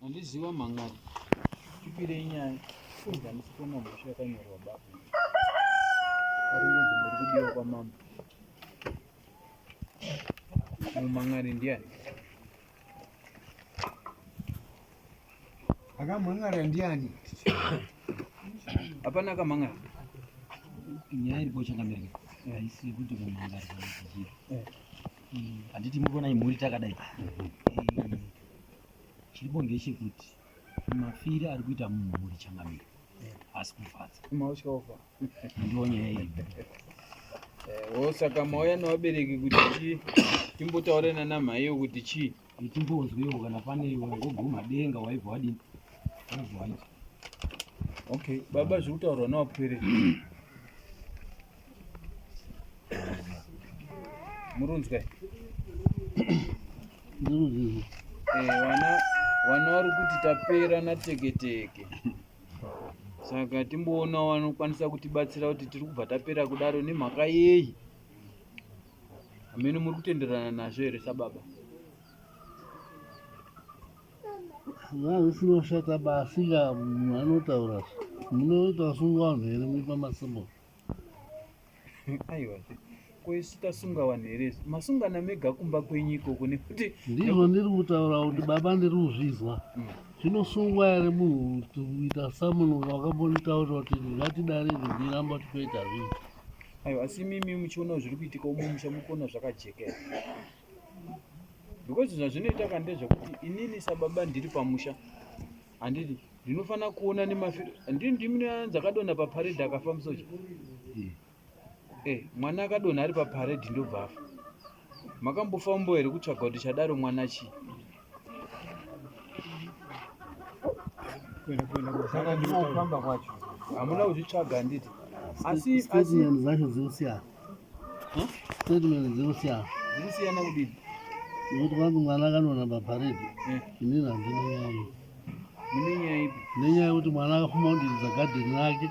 Handiziva mang'ari chipirei nyaya handisi kuona mhosva yakanyorwa baba aringonzi muri kudiwa kwamambo mumang'ari ndiani akamang'ara ndiani hapana akamang'ari nyaya iripo changamirika haisi kuti kumang'ari kana chichiri handiti mukonai mhuri takadai chiripo ngechekuti mafiri ari kuita munhu muri changamiro asi kufadza maushaofa ndiwo nyaya iyi saka mauya navabereki kuti timbotaurana namhaiyo kuti chii timbonzwewo kana pane wangoguma denga waibva wadini waibva waita okay baba zviri kutaurwa navapwere murunzwai vana vari kuti tapera nateketeke saka timboona vanokwanisa kutibatsira kuti tiri kubva tapera kudaro nemhaka yei hamene muri kutenderana nazvo here sababa zvisinoshata basika munhu anotaura munoita sunga vanhu here muipa masimbo aiwa kwesi tasunga vanhu here masungana mega kumba kwenyu ikoko nekuti ndizvo ndiri kutaura kuti baba ndiri kuzvizwa zvinosungwa here munhu kuita samunhu wakambonitaura kuti ngatidarire ndiramba tipoita zvinhu aiwa asi mimi muchiona zviri kuitika umomusha mukuona zvakajeka here because zvazvinoita kandezvekuti inini sababa ndiri pamusha handiti ndinofanira kuona nemafiri ndimune akadonha paparedhi akafa musocha mwana akadonha ari paparedhi ndobva afa makambofambo here kutsvaga kuti chadaro mwana chii saka ndinofamba kwacho hamuna kuzvitsvaga handiti asi statement dzacho dzinosiyana statement dzinosiyana dzinosiyana kudini nokuti kwanzi mwana akadonha paparedhi inini handine nyaya iyi mune nyaya ipi nenyaya yekuti mwana akafuma kudiriza gadheni rake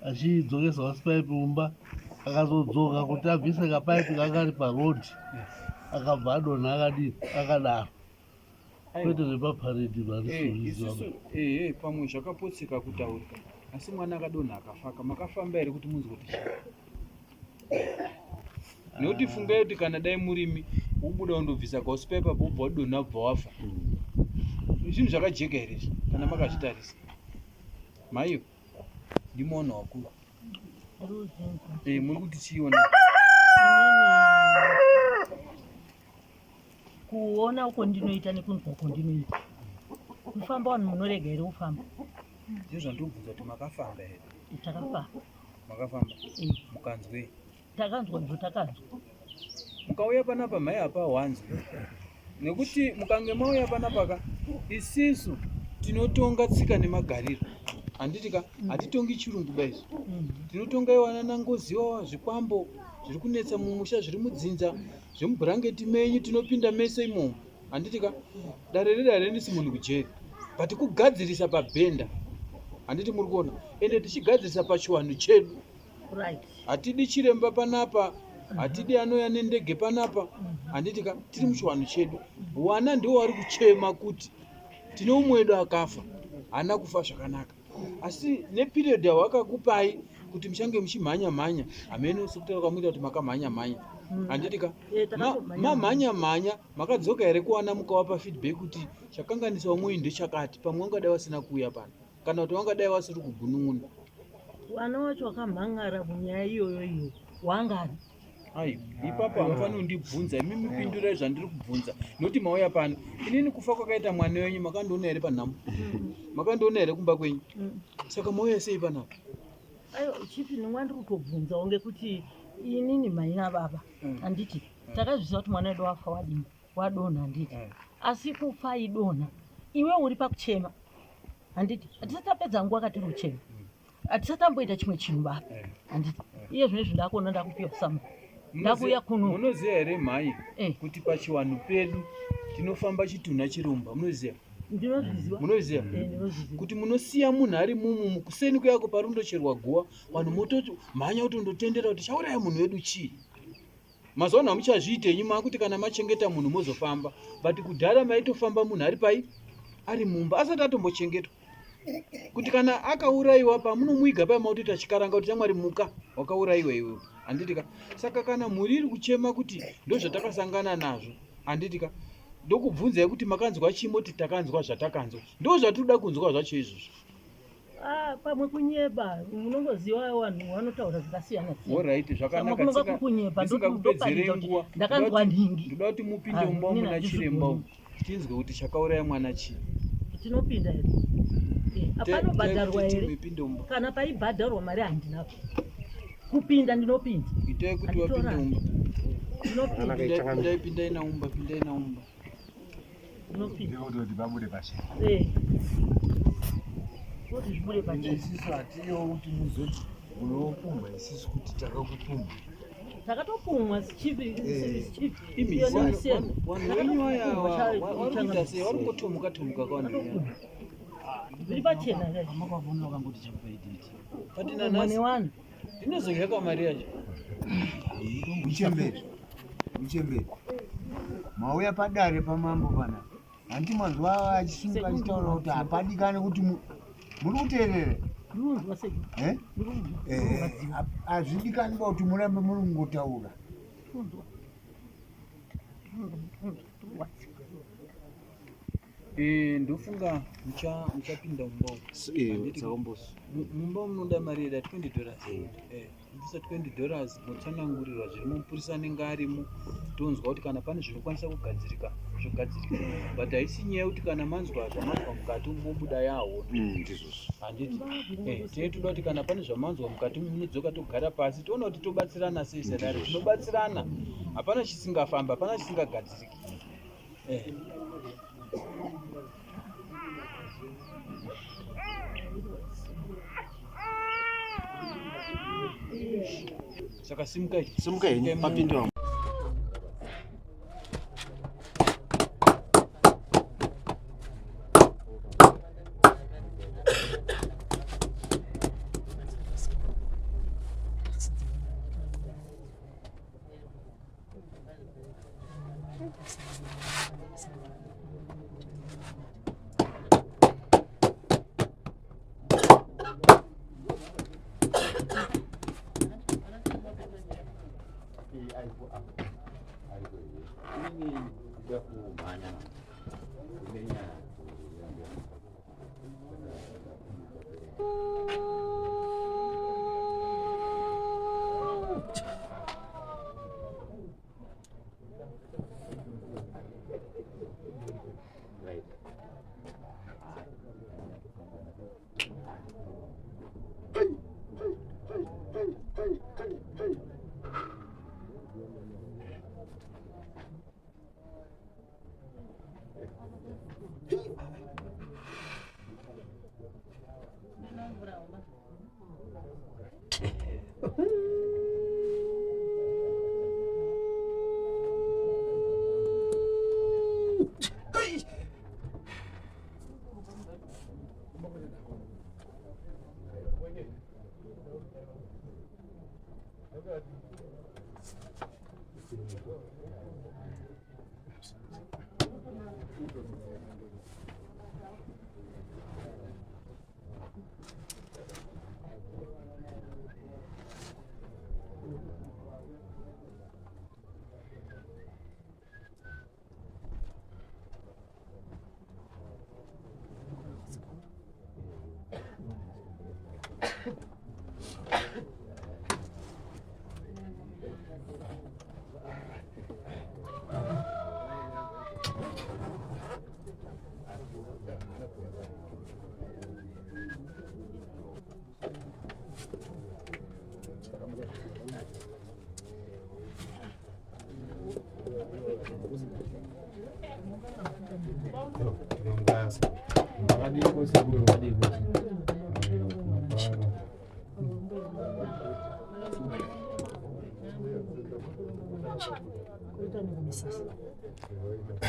achidzokesa wasipaipi mumba akazodzoka kuti abvise kapaipi kakari parodhi akabva adonha akadini akadaro kwete zvepaparedhi varizviziva pamwe zvakapotseka kutaurika asi mwana akadonha akafaka makafamba here kuti munzi kuti nekuti fungai kuti kana dai murimi ubuda undobvisa gausipepa bobva wadonha bva wafa zvinhu zvakajeka here kana makazvitarisa maiyo ndimaona wakuru muri kuti chiona kuona uko ndinoita nekunzwa uko ndinoita kufamba vanhu munorega here kufamba ndizvo zvandobvunza kuti makafamba here takafamba makafamba mukanzwei takanzwa izvo takanzwa mukauya panapa mhai hapa hwanzwi nekuti mukange mauya panapaka isisu tinotonga tsika nemagariro handitika hatitongi chirungu baizo tinotonga iwanana ngoziwa zvikwambo zviri kunetsa mumusha zviri mudzinza zvemubhurangeti menyu tinopinda mese imomo handitika dare redare ndisi munhu kujeri but kugadzirisa pabhenda handiti muri kuona ende tichigadzirisa pachiwanhu chedu hatidi chiremba panapa hatidi anouya nendege panapa handitika tiri muchiwanhu chedu wana ndiwo wari kuchema kuti tine umwe wedu akafa haana kufa zvakanaka asi neperiod yawakakupai kuti muchange muchimhanya-mhanya hamene sekutaura kwamuita kuti makamhanya-mhanya handitika mamhanya-mhanya makadzoka here kuwana mukawapa feedback kuti chakanganisa wamweyu ndechakati pamwe wangadai wasina kuuya pano kana kuti wangadai wasiri kugunun'una wana wacho wakamhang'ara munyaya iyoyo iyo wangani ai ipapo hamufaniri kundibvunza imi mupindurai zvandiri kubvunza nokuti mauya pano inini kufa kwakaita mwana wenyu makandiona here panhamo makandiona here kumba kwenyu saka mauya sei panapa aiwa chipi ndingwandiri kutobvunzawo ngekuti inini mai nababa handiti takazvisa kuti mwana wedu wafa wadini wadonha handiti asi kufa aidonha iwe uri pakuchema handiti hatisatapedza nguva katiri kuchema hatisatamboita chimwe chinhu baba handiti iye zvino izvi ndakuona ndakupiwa samu ndakuya kuno munoziva here mhai kuti pachiwanhu pedu tinofamba chitunha chiromba munoziva ndinozviziva munoziva kuti munosiya munhu ari mumu kuseni kuyako pari kundocherwa guwa vanhu mototi mhanya kuti undotendera kuti chauraya munhu wedu chii mazuva ano hamuchazviitenyu maakuti kana machengeta munhu mozofamba but kudhara maitofamba munhu ari pai ari mumba asati atombochengetwa, kuti kana akaurayiwa pamunomuiga pamautita chikaranga kuti chamwari muka wakaurayiwa iwewe, handitika. Saka kana muri iri kuchema kuti ndozvatakasangana nazvo, handitika, ndokubvunzai kuti makanzwa chimoti takanzwa zvatakanzwa, ndozvatinoda kunzwa zvacho izvozvo. Pamwe kunyeba munongoziva vanhu vanotaura zvakasiyana Alright, zvakanaka. Ndisingakupedzere nguva, ndakanzwa ndingi. Ndoda kuti mupinde mumba muna chiremba umu tinzwe kuti chakauraya mwana chii. Tinopinda here? Apanobhadharwa here? Kana paibhadharwa mari handinapo. Kupinda ndinopinda. Itai kuti wapinde mumba. Ndinopinda. Pindai naumba, pindai naumba. Ndinopinda. Kuti babude pashi. Kuti zvibude pachena. Isisu hatiyo kuti muzoti unopumha isisu kuti takakupumha. Takatopumwa sichipi. Vanhu venyu vaya varikuita sei? Varikutomuka kawana. Zviri pachena here? Makavona wakangoti chakupaititi. Patina Mwane nhasi wanu. ndinozorya kamari yacho. Muchemberi. Mauya padare pamambo pana. Handi manzwa achisunga achitaura kuti hapadikane kuti muri kuteerera. Ndinonzwa sei? Hazvidikani kuti murambe muri kungotaura. Ndofunga muchapinda mumba umu. Mumba munoda mari yeda $20. Ndisa $20 mutsanangurirwa zvirimo, mupurisani ngarimo, tonzwa kuti kana pane zvinokwanisa kugadzirika zvogadzirika. But haisi nyaya kuti kana manzwa zvamanzwa mukati mobuda yaho. Handiti. Tei toda kuti kana pane zvamanzwa mukati munodzoka togara pasi toona kuti tobatsirana sei sedare. Tinobatsirana. Hapana chisingafamba, hapana chisingagadziriki. Saka simukai Papinde wangu.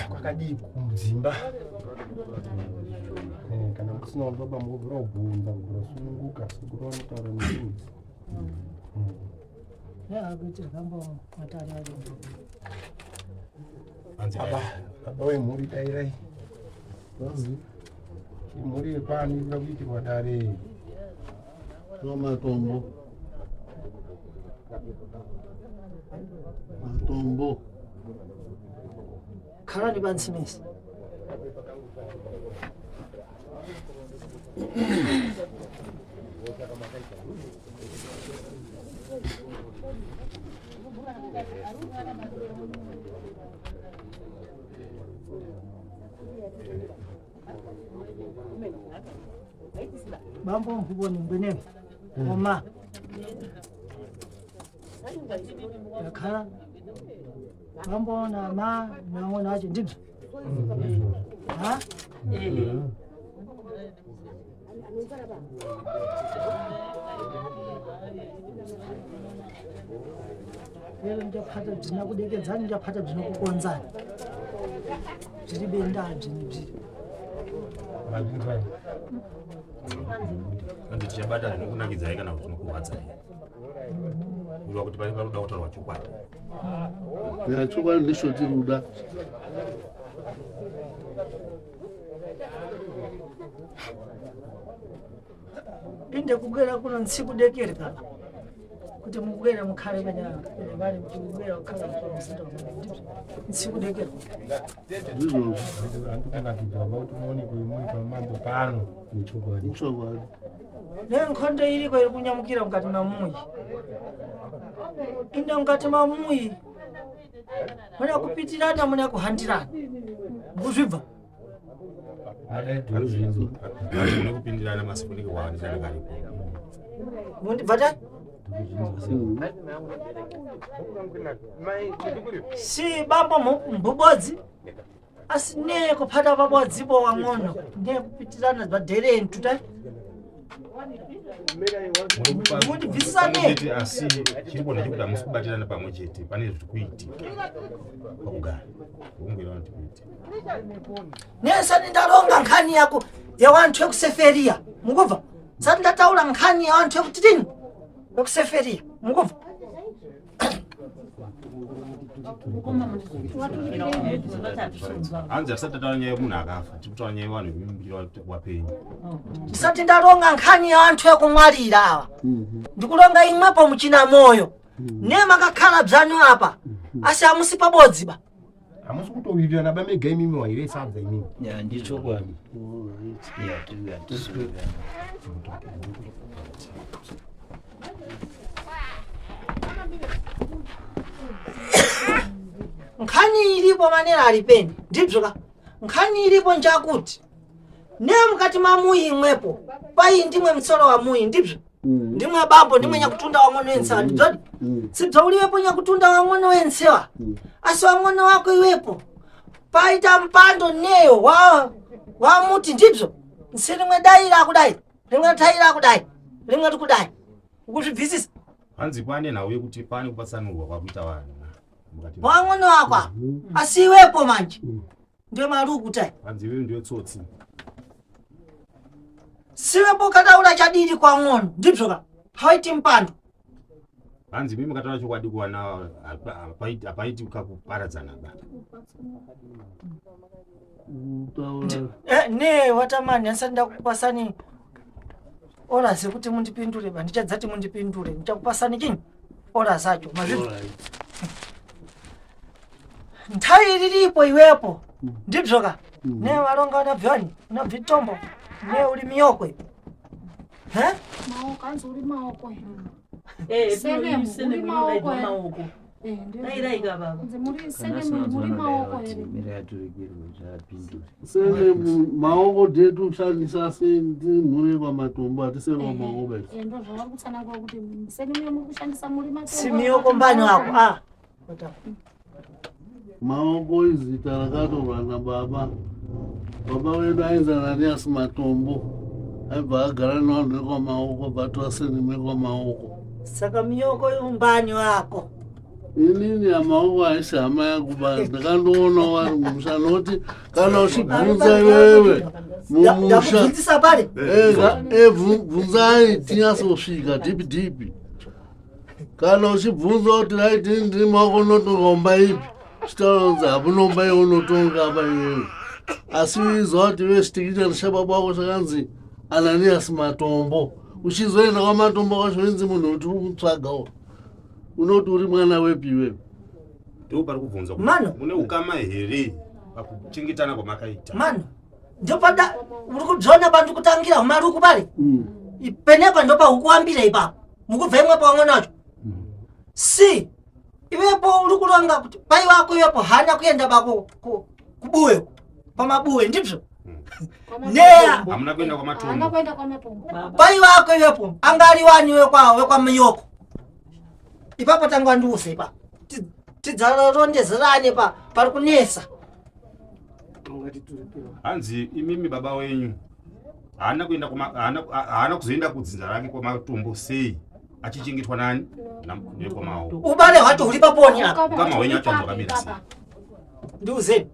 Kwakadii kudzimba kana kusina baba muvura ubvunza kusununguka sekuru vanotaura nenyudzi baba wemhuri dairai muri pani kuitirwa dare matombo matombo khalani pansi mesi. Bambo mkuboni mbwenyewe oma yakhala bambo na ma naona aje ndivyo ha lero ndapata bzinakudekedzani ndapata bzinokukonzani zviri bendabzi nebziri kandi tichabata zvinokunakidzai kana kuti zvinokurwadzai kuda kuti pane panoda kutaurwa chokwadi chokwadi ndicho tiruda inde kugwera kuno nsikudekere kala kuti mugwere mukhale kanyanga vale kuti mugwera kukhala pamuzinda nsikudekere ndizvo andikanakidzwa kuti muone kuimuri pamambo pano nechokwadi chokwadi nenkhondo iliko iri kunyamukira mukati mamuyi inde mukati mamuyi muna kupitirana muna kuhandirana mukuzvibva mune kupindirana masifunike kuhandirana karipo mundibvata si bambo mbubodzi asi nekupata pabodzipo wang'ono nekupitirana bhadherentu ta mundibvisisane asi chirikuona chekuti hamusi kubatirana pamwe chete pane zviri kuitika pakugara ungwira kuti kuitika nesati ndalonga nkhani yako yawantu yekuseferiya mukubva sati ndataura nkhani yawantu yekutitini yekuseferiya mukubva hanzi asati tataura nyaya yemunhu akafa tiri kutaura nyaya yevanhu vekumimbira wapenyu ndisati ndalonga nkhani yawantu yekumwalira ava ndikulonga imwepo muchina moyo nemakakhala bzanyu apa asi hamusi pabodziba hamusi kutowirirana bamega imimi wairesadza imimi ndichokwadi nkhani ilipo manera alipeni ndibzoka nkhani ilipo njakuti nemukati mamuyi imwepo pai ndimwe mtsolo wa muyi ndibzo ndimwe bambo ndimwe nyakutunda wang'ono wensewa ndibzodi sibza uliwepo nyakutunda wang'ono wensewa asi wang'ono wako iwepo paita mpando neyo wa muti ndibzo nsi rimwe daira akudai rimwe taira akudai rimwe tikudai ukuzvibvisisa hanzi pane nhau yekuti pane kupatsanurwa kwakuita vanhu wang'ono wako apa asi iwepo manje ndio maruku tai hanzi iweyo ndiyo tsotsi siwepo kataura chadiri kwa ng'ono ndibzoka hawaiti mpando hanzi mimi kataura chokwadi kuwana hapaiti kakuparadzana ba ne watamani asati ndakupasani ora zekuti mundipindure ba ndichadzati mundipindure ndichakupasani chini ora zacho mazvizvo nthai riripo iwepo ndibzoka ne valonga unabvyani unabvi tombo ne uli miyoko ipo maoko anzi uri maoko sene maoko detu shandisa semhuri kwamatombo hatisere maoko basi ndo zvavari kutsanangura kuti seneme muri kushandisa muri matombo si miyoko mbani wako maoko izita rakatorwa nababa baba vedu ainza nani asi matombo aibva agara nevanhu vekwamaoko batoasenime kwamaoko saka miyoko yombani wako inini amaoko haisi hama yangu basi ndakandoona vari mumusha noti kana uchibvunza iwewe mumusha ndakubvunzisa pale bvunzai tinyasosvika dhipi kana uchibvunza kuti raiti ndiri maoko notoromba ipi chitaronza hapunomba iwe unotonga apa iwewe asiwizwa kuti wesitikita ndishababa wako chakanzi Ananias Matombo. Uchizoenda kwa Matombo kwacho wenzi munhu kuti umutsvagawo. Unoti uri mwana wepi iwewe? Ndo pari kubvunza Mano. mune ukama here pakuchengetana kwamakaita. Mano, ndopada uri kudzona bantu kutangira humari ukubale. Ipenepa ndopa ukuambira ipapo. Mukubva imwe pamwe nacho. Si iwepo uri kulonga kuti pai wako iwepo hana kuenda bako kubuwe pamabuwe ndizvo. Neya Hamuna kuenda kwa Matombo. Anakwenda kwa Matombo. pai wako iwepo angali wani wekwa miyoko. Ipapo tangwa nduse ipapo. Tidzarondezerane pari kunesa. Hanzi imimi baba wenyu haana kuenda haana kuzoenda kudzinza rake kwa Matombo sei achichengetwa nani kwa Mao. Ubale hwacho huri paponi apa. Kama wenyu atanzwa kamira sei. Ndiuze.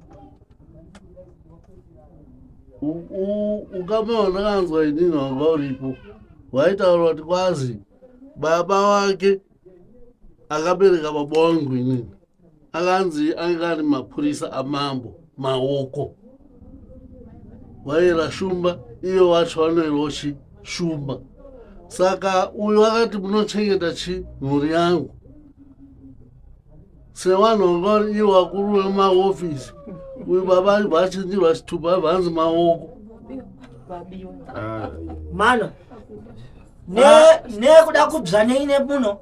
Ukamaona kanzwa inini wanga uripo waitaura kuti kwazi baba wake akabereka baba wangu inini akanzi anga ari mapurisa amambo maoko waira shumba iyo wacho vanoirochi shumba saka uyu akati munochengeta chi mhuri yangu sevanhu vangari ivo vakuru vemaofisi uyu baba vachindirwa chitupa vanzi maoko Mano ne kuda kubva neine muno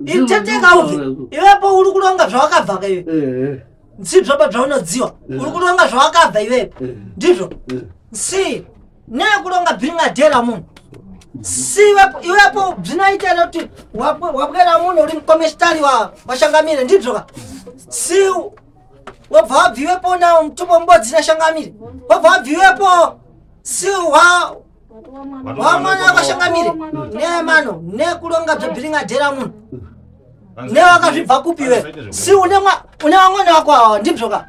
iteteka uvi iwepo uri kulonga zvawakabva iwe ndizvo zvaunodziwa uri kulonga zvawakabva iwepo ndizvo si ne kulonga bringadera munhu si iwepo bvinaitera kuti wapwera munhu uri mukomesitari washangamire ndizvo ka si wabva wabviwepo na mutumbo mbodzi nashangamire wabva wabviwepo si wamwana washangamire ne mano ne kulonga bringadera munhu ne wakazvibva kupiwe si une wamwana wako awa ndizvo ka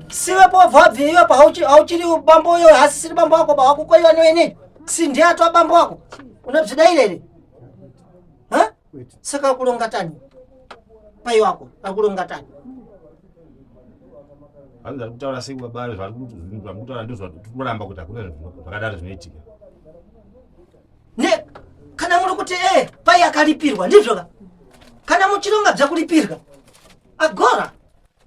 siwepo wabva wabviwepo hauchiri bambo yo hasisiri bambo wako bawakukoiwa neweneyo si ndiye atwa bambo wako unobzidairere saka kulonga tani pai wako akulonga tani hanzi ari kutaura sei baba zvari kutaura ndizvo tikuramba kuti hakuna zvakadaro zvinoitika ne kana muri kuti pai akalipirwa ndizvoka kana muchilonga bzakulipirwa agora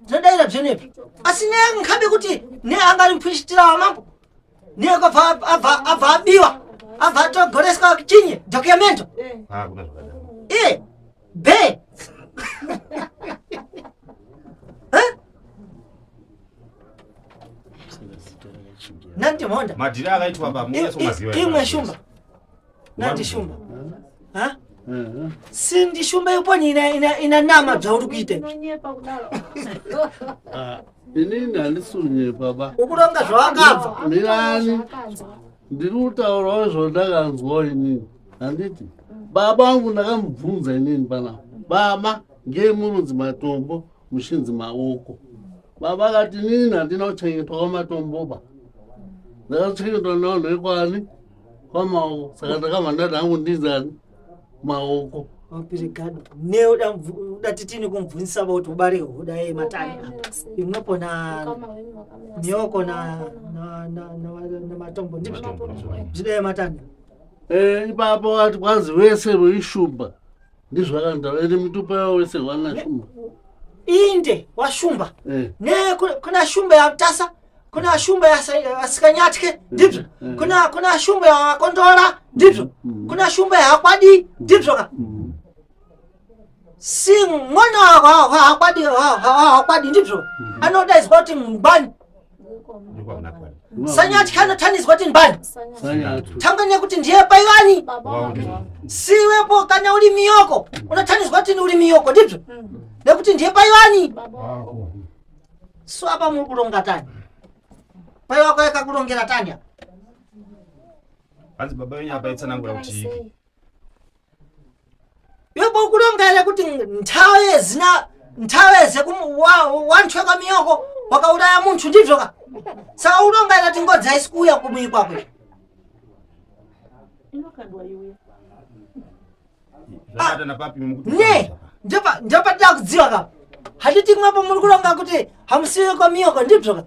zvinodaira bzenezvo asi ne nkabe kuti ne angari mupristira wamambo ne abva abiwa abva atogoreswa chinye documento kuna zvakadaro be nandimhonda madhiri akaitwa baba imwe shumba nandi shumba sindi shumba yoponi ina nama bzauri kuita inini handisunye baba ukulonga zvawakabva mirani ndiri kutaurawo zvandakanzwawo inini handiti baba vangu ndakamubvunza inini panapa baba ngei murunzi Matombo mushinzi maoko baba akati inini handina kuchengetwa kwamatomboba ndakachengetwa navanhu vekwani kwamaoko saka ndakabva ndati hangu ndizani maoko wapirigado ne udatitini kumubvunzisa kuti ubare huda matani imwepo na nyoko na Matombo ndizvo zvida matani ipapo ati kwazi wese weishumba ndizvo akandaura ende mutupa yavo wese wana shumba inde washumba ne kuna shumba ya tasa kuna shumba ya asikanyatike ndizvo kuna shumba ya wakondora ndizvo kuna shumba ya akwadi ndizvo ka si mwana akwadi ndizvo anodaizwa kuti mbani sanyatike anotanizwa kuti mbani tanga nekuti ndiye paiwani siwepo kana uri miyoko unotanizwa kuti uri miyoko ndizvo nekuti ndiye paiwani so apa muri kulonga tani pai wako yakakulongera tani hanzi baba wenyu apaitsanangura kuti iwepo ukulonga ere kuti nthawe wantweka miyoko wakauraya munthu ndizvo ka saka ulonga ere kuti ngodzi aisikuuya kumwi kwakwe ne ndopatira kudziwa ka hatiti mwepo muri kulonga kuti hamusiwe kwa miyoko ndibzo ka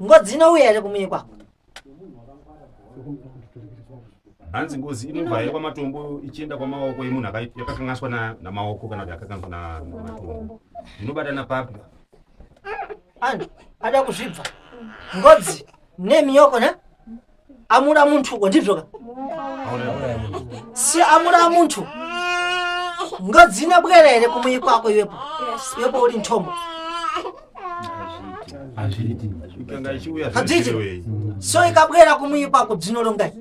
ngozi inouya ere kumwiri kwako hanzi ngozi inovhaye kwamatombo ichienda kwamaoko emunhu yakakanganiswa namaoko kana kuti yakakanganiswa namatombo zvinobatana papi antu ada kuzvibva ngozi nemiyoko ne amura muntu uko ndizvoka si amura muntu ngozi inabwerere kumwiri kwako iwepo uri ntombo hadziti so ikabwera kumwiri kwako dzinolongai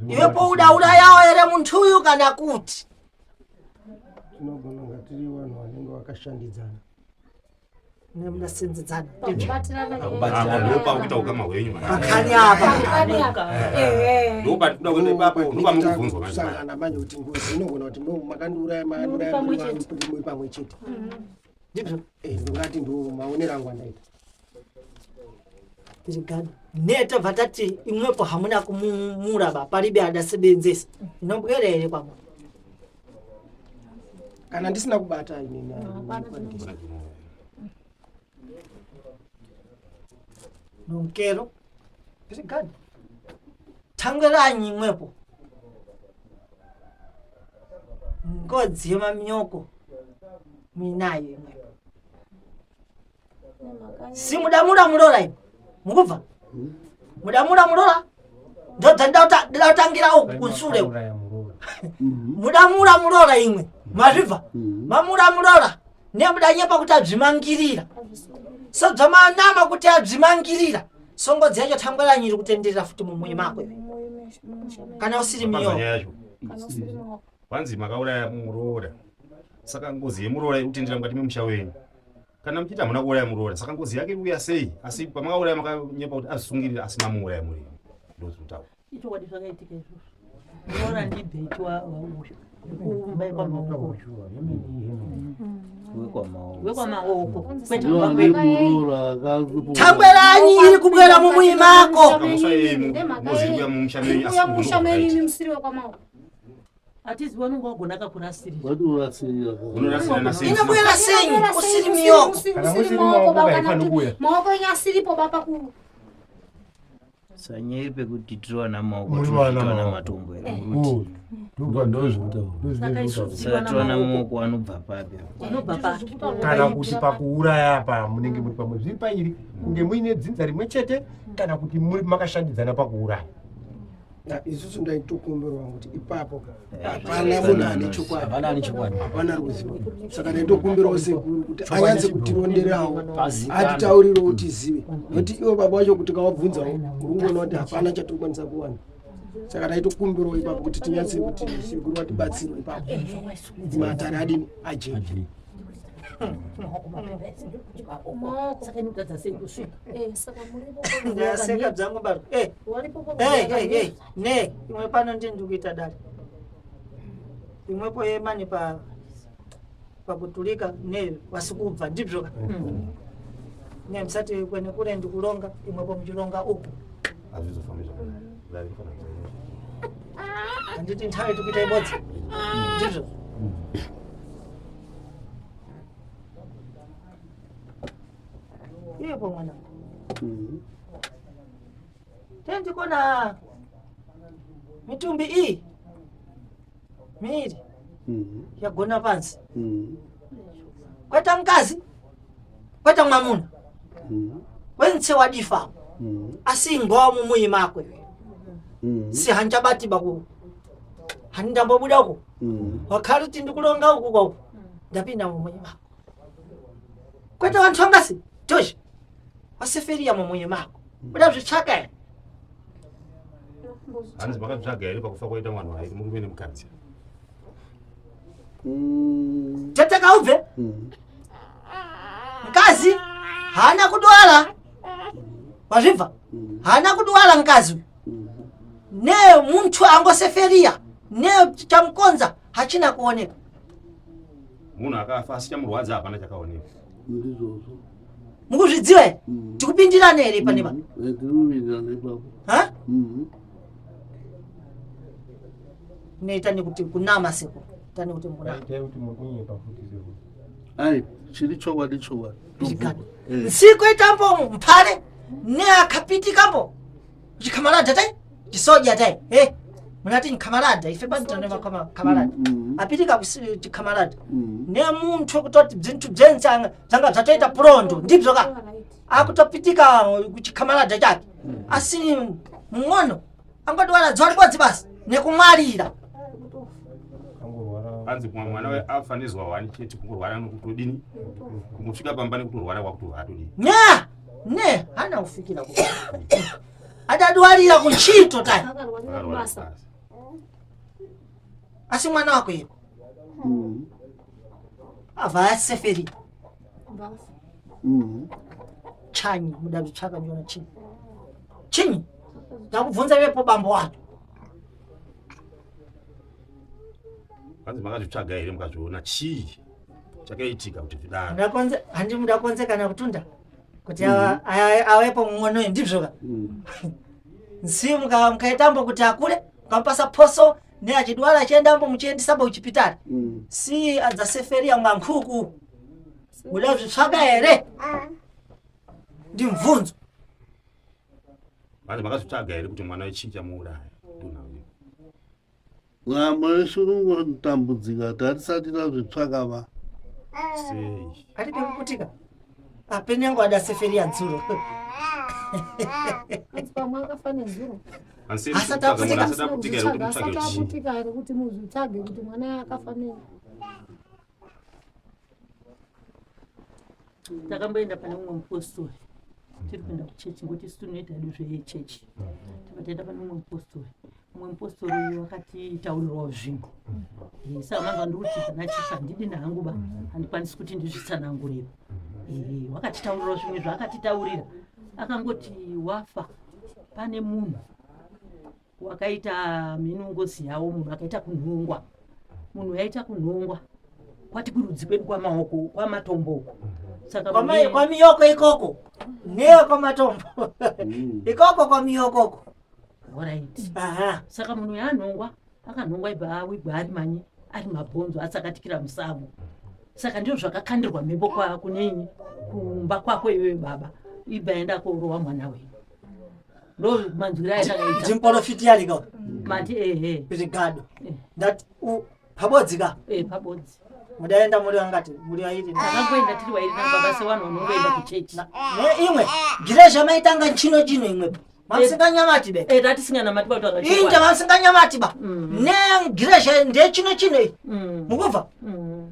iwepo udaurayawo ere muntu uyu kana kuti tinogona kunga tiri vanhu vanenge vakashandidzana nemunasendzedzana ndopakuita ukama hwenyu pakani apa kusangana manje kuti ngozi inogona kuti makandiuraya muri pamwe chete ndizvo ndingati ndo maonero angu andaita tirigana netobva tati imwepo hamuna kumuraba paribe adasebenzesa inobwera here kwamwe kana ndisina kubata inini nonkero tirigana tangeranyi imwepo ngodzi yemamyoko muinayo imwepo simudamura murora imwe mukubva mudamura murora ndodzandatangira uku kunsure mudamura murora imwe mazvibva mamura murora nemudanyepa kuti adzimangirira so dzamanama kuti adzimangirira songodzi yacho tangweranyi iri kutenderera futi mumwoyo mako kana usiri miyo wanzi makauraya murora saka ngozi yemurora irikutendera mukati memusha wenyu kana muchiti hamuna kuuraya murora saka ngozi yake irikuuya sei asi pamakauraya makanyepa kuti azvisungirire asina muuraya murimi ndozvinotaura ichokwadi zvakaitika izvozvo murora ndibheti wausha wekwamaoko tangweranyi iri kubwera mumwoyo mako ngozi irikuya mumusha menyu musha menyu musiriwe kwamaoko atizi vanonga wagona kakurasirira inobwera senyu usiri miyoko maoko enyu asiripo baba sanyeri pekuti tiriwana maoko tiriwana matombo tiriwana maoko anobva papi kana kuti pakuuraya apa munenge muri pamwe zviri pairi kunge muine dzinza rimwe chete kana kuti muri makashandidzana pakuuraya isusu ndaitokumbirwa kuti ipapo hapana munhu ane chokwadi hapana ruzivo saka ndaitokumbirawo sekuru kuti anyanze kutironderawo atitaurirewo tizive nokuti iwo baba wacho kuti kawabvunzawo urungoona kuti hapana chatokwanisa kuwana saka ndaitokumbirawo ipapo kuti tinyanze kuti sekuru watibatsirwe ipapo matare adini ajeje ndaseka dzangu baro ne imwe pano ndindikuita dare imwepo yemani pakutulika ne wasikubva ndibvoka ne msati kwene kure ndikulonga imwepo muchilonga uku anditi nthawi tikuita ibodzi ndibvo iyepo mwana tendikona mitumbi iyi miiri yagona pansi kweta mkazi kweta mwamuna wentse wadifa asi ngowa mumwoyo makwe si hanchabati baku handambobuda uko wakhala kuti ndikulonga uku kwauku ndapinda mumwoyo mako kweta wanthu angasi tosha waseferia mumwoyo mako buda zvichaka hanzi makazvitsvaga here pakufa kwaita mwana wairi murume nemukadzi tatakaubve mkazi haana kudwala wazvibva haana kudwala mkazi ne muntu angoseferia ne chamkonza hachina kuoneka munhu akafa asi chamurwadza hapana chakaoneka mukuzvidziva tikupindirane here panepa neitani kuti kunama seko tani kuti mukunyepa futi ai chiri chokwadi pirigana nsiku itambo mphale ne akapitikambo chikamalada tai chisoja tai munati nkhamalada ife banitondema kamalada apitika chikamalada ne munthu kutoti bzinthu bzense zanga zatoita pulondo ndibzoka akutopitika kuchikamalada chake asini mng'ono angodwala dzwa libodzi basi nekumwalira anzi mwana we afanizwa wani cheti kungorwara nokutodini kumufika pambani kutorwara wakutovhatodini ne hana ufikira adadwalira kuntchito tai asi mwana wako iyo ava aseferi chanyi mudavitsvaka ndiona chinyi ndakubvunza vepo bambo wacho anzi makazvitsvaga here mukazviona chii chakaitika kuti zvidaro handi mudakonzekana kutunda kuti awepo mng'onoyo ndibzoka nsi mukaitambo kuti akule mukampasa poso ne achidwala achiendambo muchiendisabo kuchipitali si adzaseferia mwa nkhuku mudazvitsvaga here ndi mvunzo anzi makazvitsvaga here kuti mwana wechii chamuuraya tunawe mwambo weshurungu ntambudzika tatisati tazvitsvaga va sei aripe kuputika apeni yangu adaseferia nzuro pamwe akafane zuro asataputika ari kuti muzvitsvage kuti mwana akafanira takamboenda pane mumwe mupostori tiri kuenda kuchechi ngoti isi tinoita du zvechechi takatoenda pane mumwe mupostori uyu akatitaurirawo zvinhu saka manzwa ndiri kuti kana chifa ndidina hangu ba handikwanisi kuti ndizvitsanangurira wakatitaurirawo zvimwe zvaakatitaurira akangoti wafa pane munhu wakaita minungozi yawo munhu akaita kunhongwa munhu yaita kunhongwa kwati kurudzi kwedu kwamaoko kwamatomboko saka kwamiyoko ikoko neyo kwamatombo ikoko kwamiyokoko alright saka munhu yanhongwa akanhongwa ibva awigwa ari manyi ari mabhonzo asakatikira musango saka ndizvo zvakakandirwa mhepo kunenyi kumba kwako iwewe baba ibva enda koorowa mwana wenyu ndo manzwira ayatakaita ndimporofiti yarika mati rigado that pabodzi ka pabodzi mudaenda muri wangati muri wairi takangoenda tiri wairi nababa sevanhu vanongoenda kuchechi imwe giresha maitanga nchino imwepo mamusinganyamati be tatisinganamati ba inja mamusinganyamati ba ne giresha ndechino iyi mukubva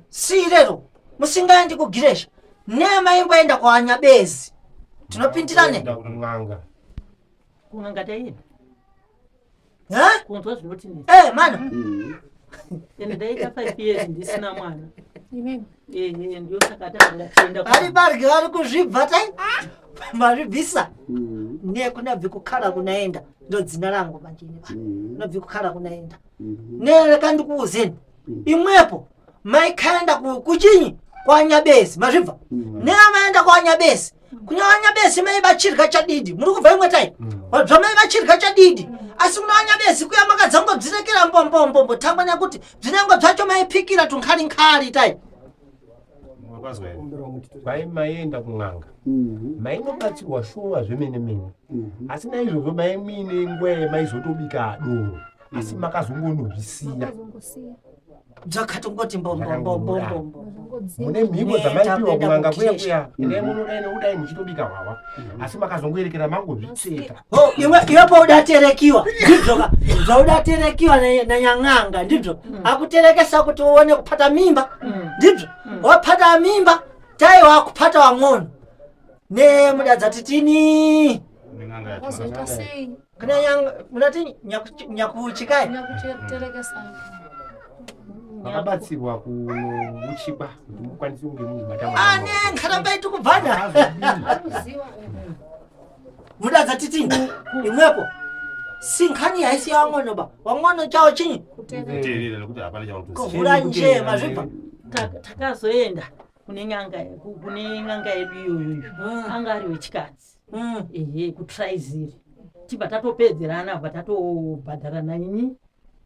si lero musingaendi kugiresha ne maimboenda kwa anyabezi tinopindirane kung'anga taienda kunzwa zvinotini mana ende ndaita 5 years ndisina mwana ndio saka tatanga ari barge ari kuzvibva tai maribvisa ne kunabvi kukhala kunaenda ndo dzina rangu manjini ba kunabvi kukhala kunaenda ne kandikuuzeni imwepo maikaenda kuchinyi kwa nyabezi mazvibva ne amaenda kwa nyabezi kunyanyabezi maibachirika chadidi muri kubva imwe tai wabva maibachirika chadidi asi kunanyabezi kuya makadzangobzirekera mbombombo tangwa nekuti zvinengo zvacho maipikira tunkhalinkali tai vai maenda kung'anga mainobatsirwa shuwa zvemene-mene asi naizvozvo maimine ngwee maizotobika doro asi makazongonozvisiya dzakatongoti mbombombombombo mune mhiko dzamaipiwa kung'anga kuya ende munodai nekudai muchitobika hwahwa asi makazongoerekera mangozvitseta iwepo udaterekiwa ndibzoka zvaudaterekiwa nanyang'anga ndibzo akuterekesa kuti uone kupata mimba ndibzo wapata mimba tai wakupata wang'ono ne mudadzatitini kuna munati nyakuchikai makabatsirwa kuuchikwa kuti mukwanise kunge muzibata ane nkharamba itu kubvana mudadzatitini imwepo sinkhani haisi yawang'ono ba wang'ono chawo chinyi kuvhura nje mazvibva takazoenda kune n'anga yedu iyoyoyo anga ari wechikadzi kutraiziri tibva tatopedzerana bva tatobhadharana ini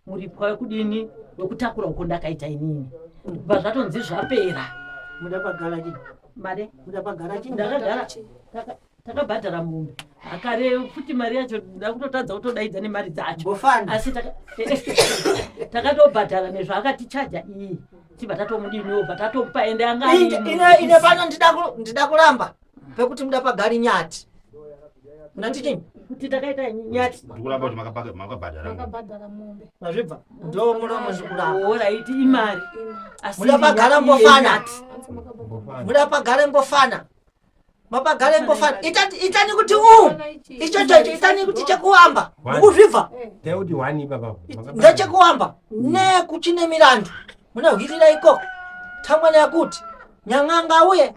muripwa wekudini wekutakura uko ndakaita inini bva zvatonzi zvapera mudapagara chii mare mudapagara chii ndakagara takabhadhara mumbe akare futi mari yacho ndakutotadza kutodaidza nemari dzacho bofana asi takatobhadhara nezvaakatichaja iyi tibva tatomudiniwo bva tatomupa ende ine pano ndida kuramba pekuti mudapagari nyati munati chini kuti takaita nyati ndikuramba kuti makabhadhara Makabhadhara mombe. mazvibva ndo mulomo ndikuramba oraiti imari asi mudapagara mbofana Asi makabhadhara. mudapagare mbofana mapagare mbofana itani kuti ichocho itani kuti chekuamba mukuzvibva teuti wani baba ndechekuamba nekuchine mirandu munahwirira ikoko tamwana yakuti nyang'anga uye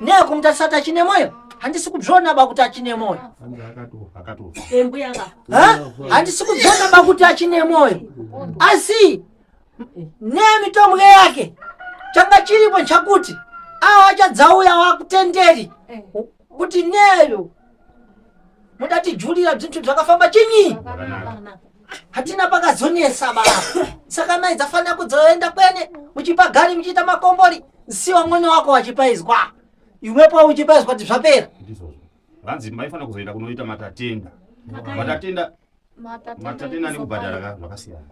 nekumtasata chine moyo handisi kubzvona bakuti achine moyo embuyanga handisi kubzvona bakuti achine moyo asi nemitombo yake changa chiripo chakuti awa achadzauya wakutenderi kuti neyo mudatijulira bzinthu zvakafamba chinyi hatina pakazonesa baba saka mai dzafanira kudzoenda kwene muchipagari muchiita makombori siwa mwana wako wachipaizwa iwepo uchipaizwa kuti zvapera vanzi maifana kuzoenda kunoita matatenda matatenda nekubhadhara zvakasiyana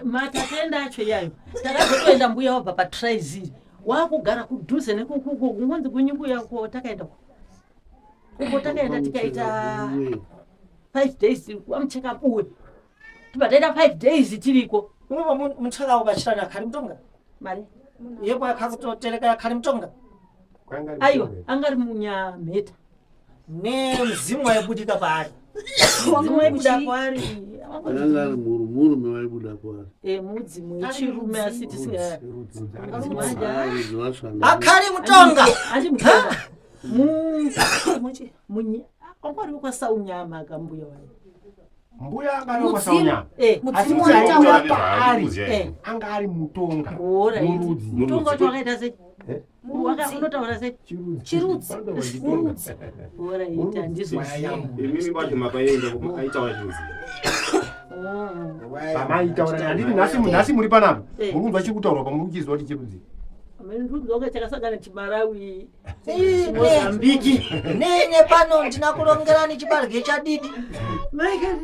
matatenda acho yayo takazotoenda mbuya wabva patraiziri wakugara kudhuze nekukuko kungonzi kunyimbuya ko takaenda uko takaenda tikaita 5 days wamucheka buwe tibva taita 5 days tiriko unopa muchaka ukachitana khali mutonga mari yepo akakutotereka khali mutonga aiwa angari munyamheta nemzimu waibutika paari mudzimu waibuda kwaari Angari murumuru mewaibuda kwaari. mudzimu wechirume asi tisinga akhali mutonga achi mutonga kwangwari kwasaunyama akambuya wayo mbuya akanokwasaunyama Mudzimu anga ari mutonga mutonga wacho wakaita sei unotaura sei Chirudzi. oraiti handizwa imimi bacho makaenda aitaura chiruzi pamaitaura handiti nhasi muri panapa murunzwa chiri kutaurwa pamuri uchizwa kuti chirudzi murunzwa wanga chakasangana chimarawi mozambiki nene pano ndina kurongerani chibarge chadidi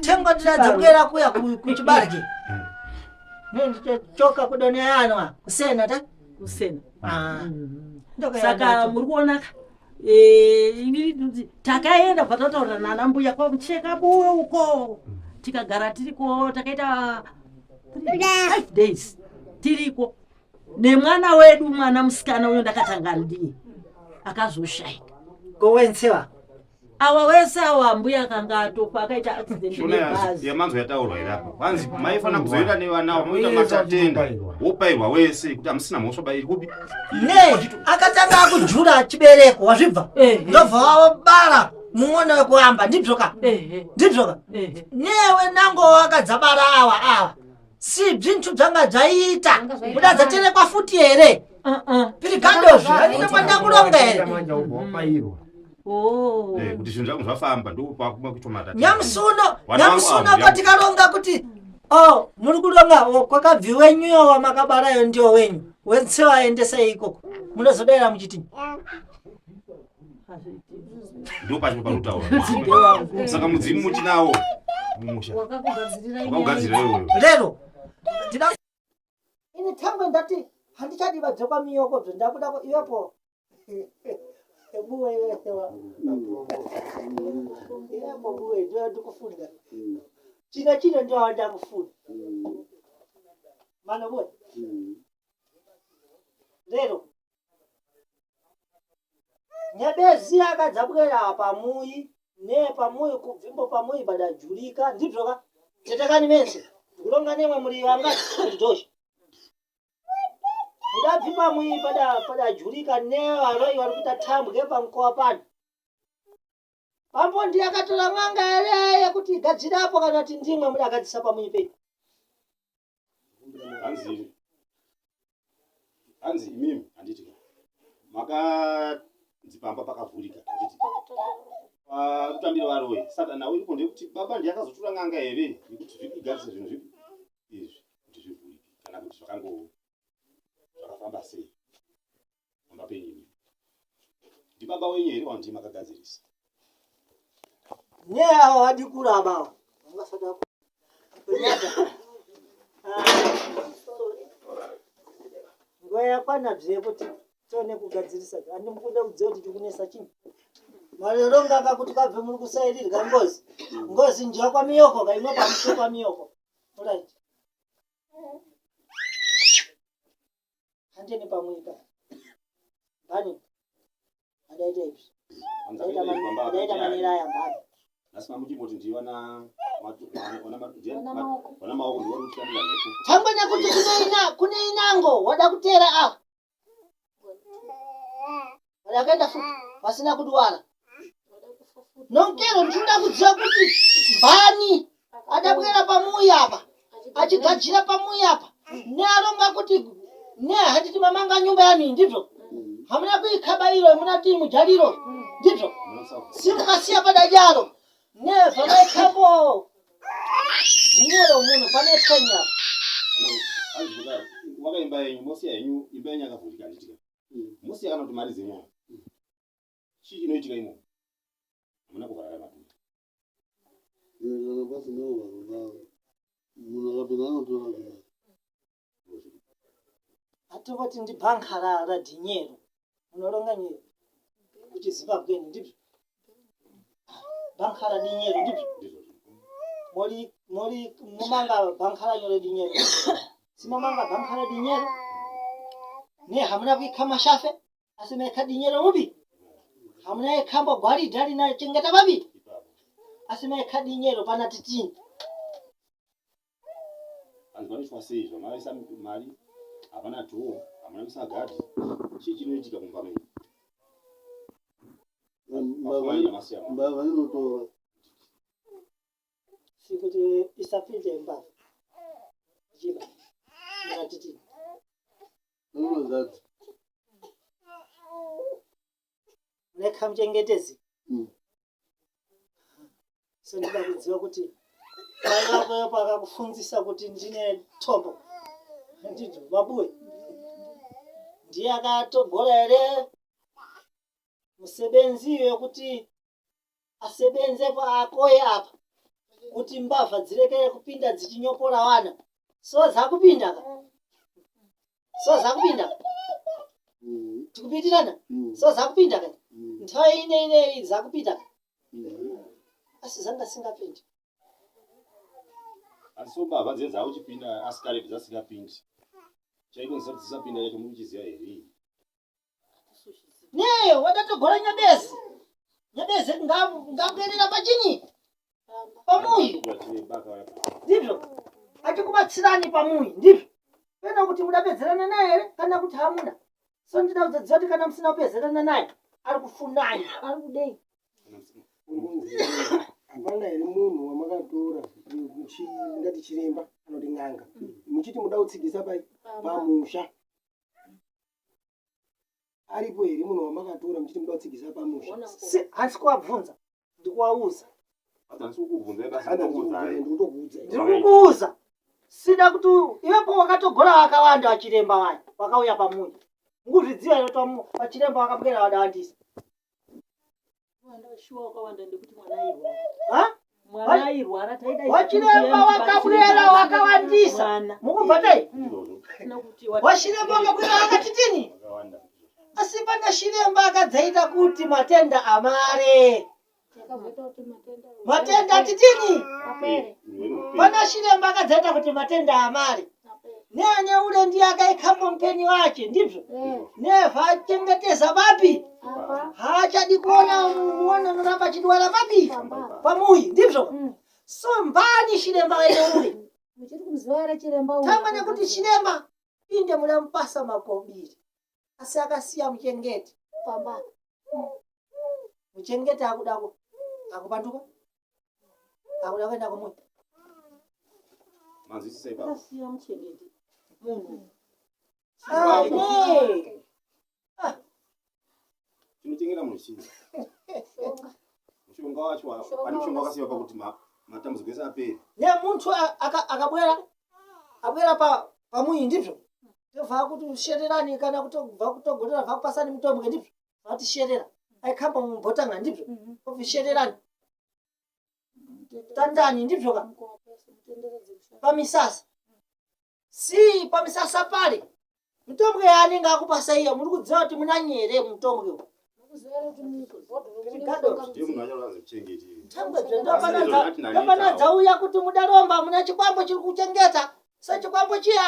tengo ndinadzokera kuya kuchibarge nendichoka kudoneyanwa kusena ta kusena saka muri kuonaka takaenda bva tataura nana mbuya kwamucheka buwe uko tikagara tiriko takaita 5 days tiriko nemwana wedu mwana musikana uyo ndakatanga ndiye akazoshaika kowensewa awa wese awa mbuya akanga atofa akaita accident shona nebhazi yamanzo yataurwa irapa vanzi maifana kuzoenda nevana muita matatenda wopairwa wese kuti hamusina mhosva bairi kupi ne akatanga akujura chibereko wazvibva ndobva wabara mumwona wekuamba ndibzoka newe nango wakadzabara awa si bzinthu bzanga bzaita kuda dzaterekwa futi here pirikandozvi anine kwandakulonga here kuti zvinhu zvangu zvafamba ndopakuma kuitwa matatenda nyamusuno kwatikalonga kuti muri kulonga kwakabvi wenyuyo wamakabarayo ndiwo wenyu wensewaendesei ikoko munozodera muchitini ndo pacho panotaura saka mudzimu muchinawo mumusha wakugadzirira iwoyo lero ini thangwe ndati handichadiva dzokwamiyoko ndakuda iwepo buwe iwesewa iwepo buwe ndo ndikufunda chino ndo ndakufunda mana buwe lero nyabezi akadzabwera pamuyi nepamuyi kubvimbo pamuyi padajulika ndibzoka tetekani mese kulonga nemwe muri vangati kuzidhosha mudabvi pamuyi padajulika nevaroi vari kuita tambwe pamkowa pano pambo ndiye akatora mwanga here yekuti igadzirapo kana kuti ndimwe mudakadzisa pamuyi pedu hanzi imimi handiti makanzipamba pakavhurika handiti kutambira varowe saka nawe iko ndekuti baba ndiye akazotora n'anga here yekuti zvigadzise zvinhu zvipi izvi kuti zvivhurike kana kuti zvakafamba sei Ndi baba wenyu ere wanti makagadzirisa. Ne awo adikura abawo ungasada kunyata ngoya kwana bve kuti tone kugadzirisa andi mukuda kudziwa kuti tikunesa chini malero ngaka kuti kabve muri kusairirwa ngozi njia kwa miyoko kaimwe pamusho kwa miyoko right handeni pamwika bani adaita ipi adaita manira ya bani Nasema muchimoti ndiwana wana maoko ndiwa rutshandira nepo. Tanganya kuti kune inango wada kutera apa. Wakaenda futi pasina kudwara. Nonkero ndinoda kudziwa kuti bani adabwera pamuyi apa. Achigadzira pamuyi apa. Ne alonga kuti ne hatiti mamanga nyumba yanu ndivyo. Hamuna kuikhaba ilo munati mujaliro ndivyo. Simukasiya padajalo. Ne panaikhapo dinero muno panaikanya. Wakaimba yenyu mosi yenyu imba yenyu yakavhurika nditika. Mosi yakana kuti mari zenyu. Chii chinoitika imo? Hamuna kuvhara matumbu. Kana pasina kuvhara. Munhu akapinda anotora. Atokoti ndi bhankara ra dinero. Unoronga nyeri. Kuti Zimbabwe ndivyo. Bhankara dinero ndivyo. Mori mumanga bhankara nyore dinero. Simamanga bhankara dinero. Ne hamuna kuikama shafe. Asimeka dinero mubi. Hamuna ikamba gwari dhari na chengeta babi. Asimeka dinero pana titini. Anzvanishwa sei zvamaisa mari hapana tuwo hamuna kuisa gadi. Chii chinoitika kumba menyu? Mbava inotora. Sikuti isapinde mbava. Jiba. Na titini. Unozati. Nekamchengetezi. Sendida kudziwa kuti mai vako yopo akakufundzisa kuti ndine tombo. Ndidyo babuwe. Ndiye akatogora ere musebenzi wekuti asebenze paakoye apa kuti mbavha dzirekere kupinda dzichinyopora wana. So zakupinda. Tikupitirana. So zakupinda ka. Nthawi ine zakupinda. Asi zanga singapindi. Asi baba dzenza uchipinda asikare dzasingapindi. Chaiko dzisapinda yacho muchiziya here. Ne wadatogora nyabezi. Nyabezi ngabwerera pachinyi. Pamuyi. Ndivyo. Achikubatsirani pamuyi. Ndivyo. Pena kuti mudapedzerana naye ere kana kuti hamuna. So ndida kudziwa kuti kana musina kupedzerana naye ari kufunani. Ari kudei. Apana ere munhu wamakatora ngati chiremba anoti ng'anga muchiti muda kutsigisa pamusha aripo ere munhu wamakatora muchiti muda kutsigisa pamusha Hasi kuabvunza ndikuauza ndikukuuza sida kuti iwepo wakatogora wakawanda wachiremba waya wakauya pamuyi nguzvidziwa iro pachiremba wakabwera wadawandisa wachiremba wakabwera wakawandisa mukubvatai wachiremba wakabwera wakatitini asi pana chiremba akadzaita kuti matenda amare matenda titini pana chiremba akadzaita kuti matenda amare nene ule ndiye akaikhambo mpeni wache ndivyo neva chengeteza babi hachadi kuona muona noramba chidwala babi pamuyi ndivyo so mbani chiremba ene ule muchiri kuzwara chiremba uyu tamanya kuti chiremba inde munampasa makobiri asi akasiya muchengete pamba muchengete akudako akupanduka akuda kuenda kumuyi Manzi sei baba. Asiya muchengete munhu Tinotengera muchini. Mushonga wacho pani mushonga wakasiya pakuti matambudziko ese apere. ne muntu abwera pamuyi ndivyo tobva kuti shererani kana kutobva kutogorera vakupasani mutombo ndivyo vati sherera aikhamba mubhotanga ndibyo ofishererani tandani ndibyo ka pamisasa si pamisasa pale mtombwe yani ngakupasa iya muri kudziwa kuti munanyere mtombwe ndopana dzauya kuti mudaromba muna chikwambo chiri kuchengeta sa chikwambo chiya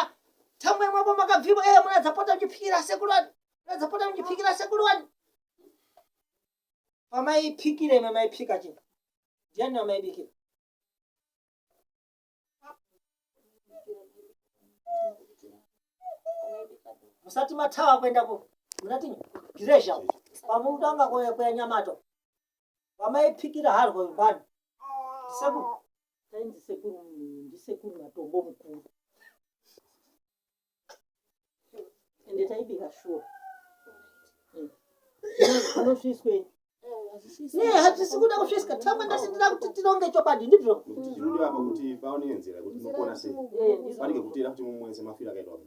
tamwe mwapo makabviwa munadzapota muchipikira sekulwani munadzapota muchipikira sekulwani pamaipikire mamaipika chino ndiani wamaibikira musati mathawa kwendako munati giresha pamutanga kwa Nyamato pamaipikira harwo mbani ndisekuru matombo mukuru ende taibika shuwa unosviswe hatisikuda kusviska tamwe ndasindira kuti tironge chopadi ndizvo kuti apa kuti paone nzira kuti mukona sei panike kutira kuti mumweze mafira akaitwa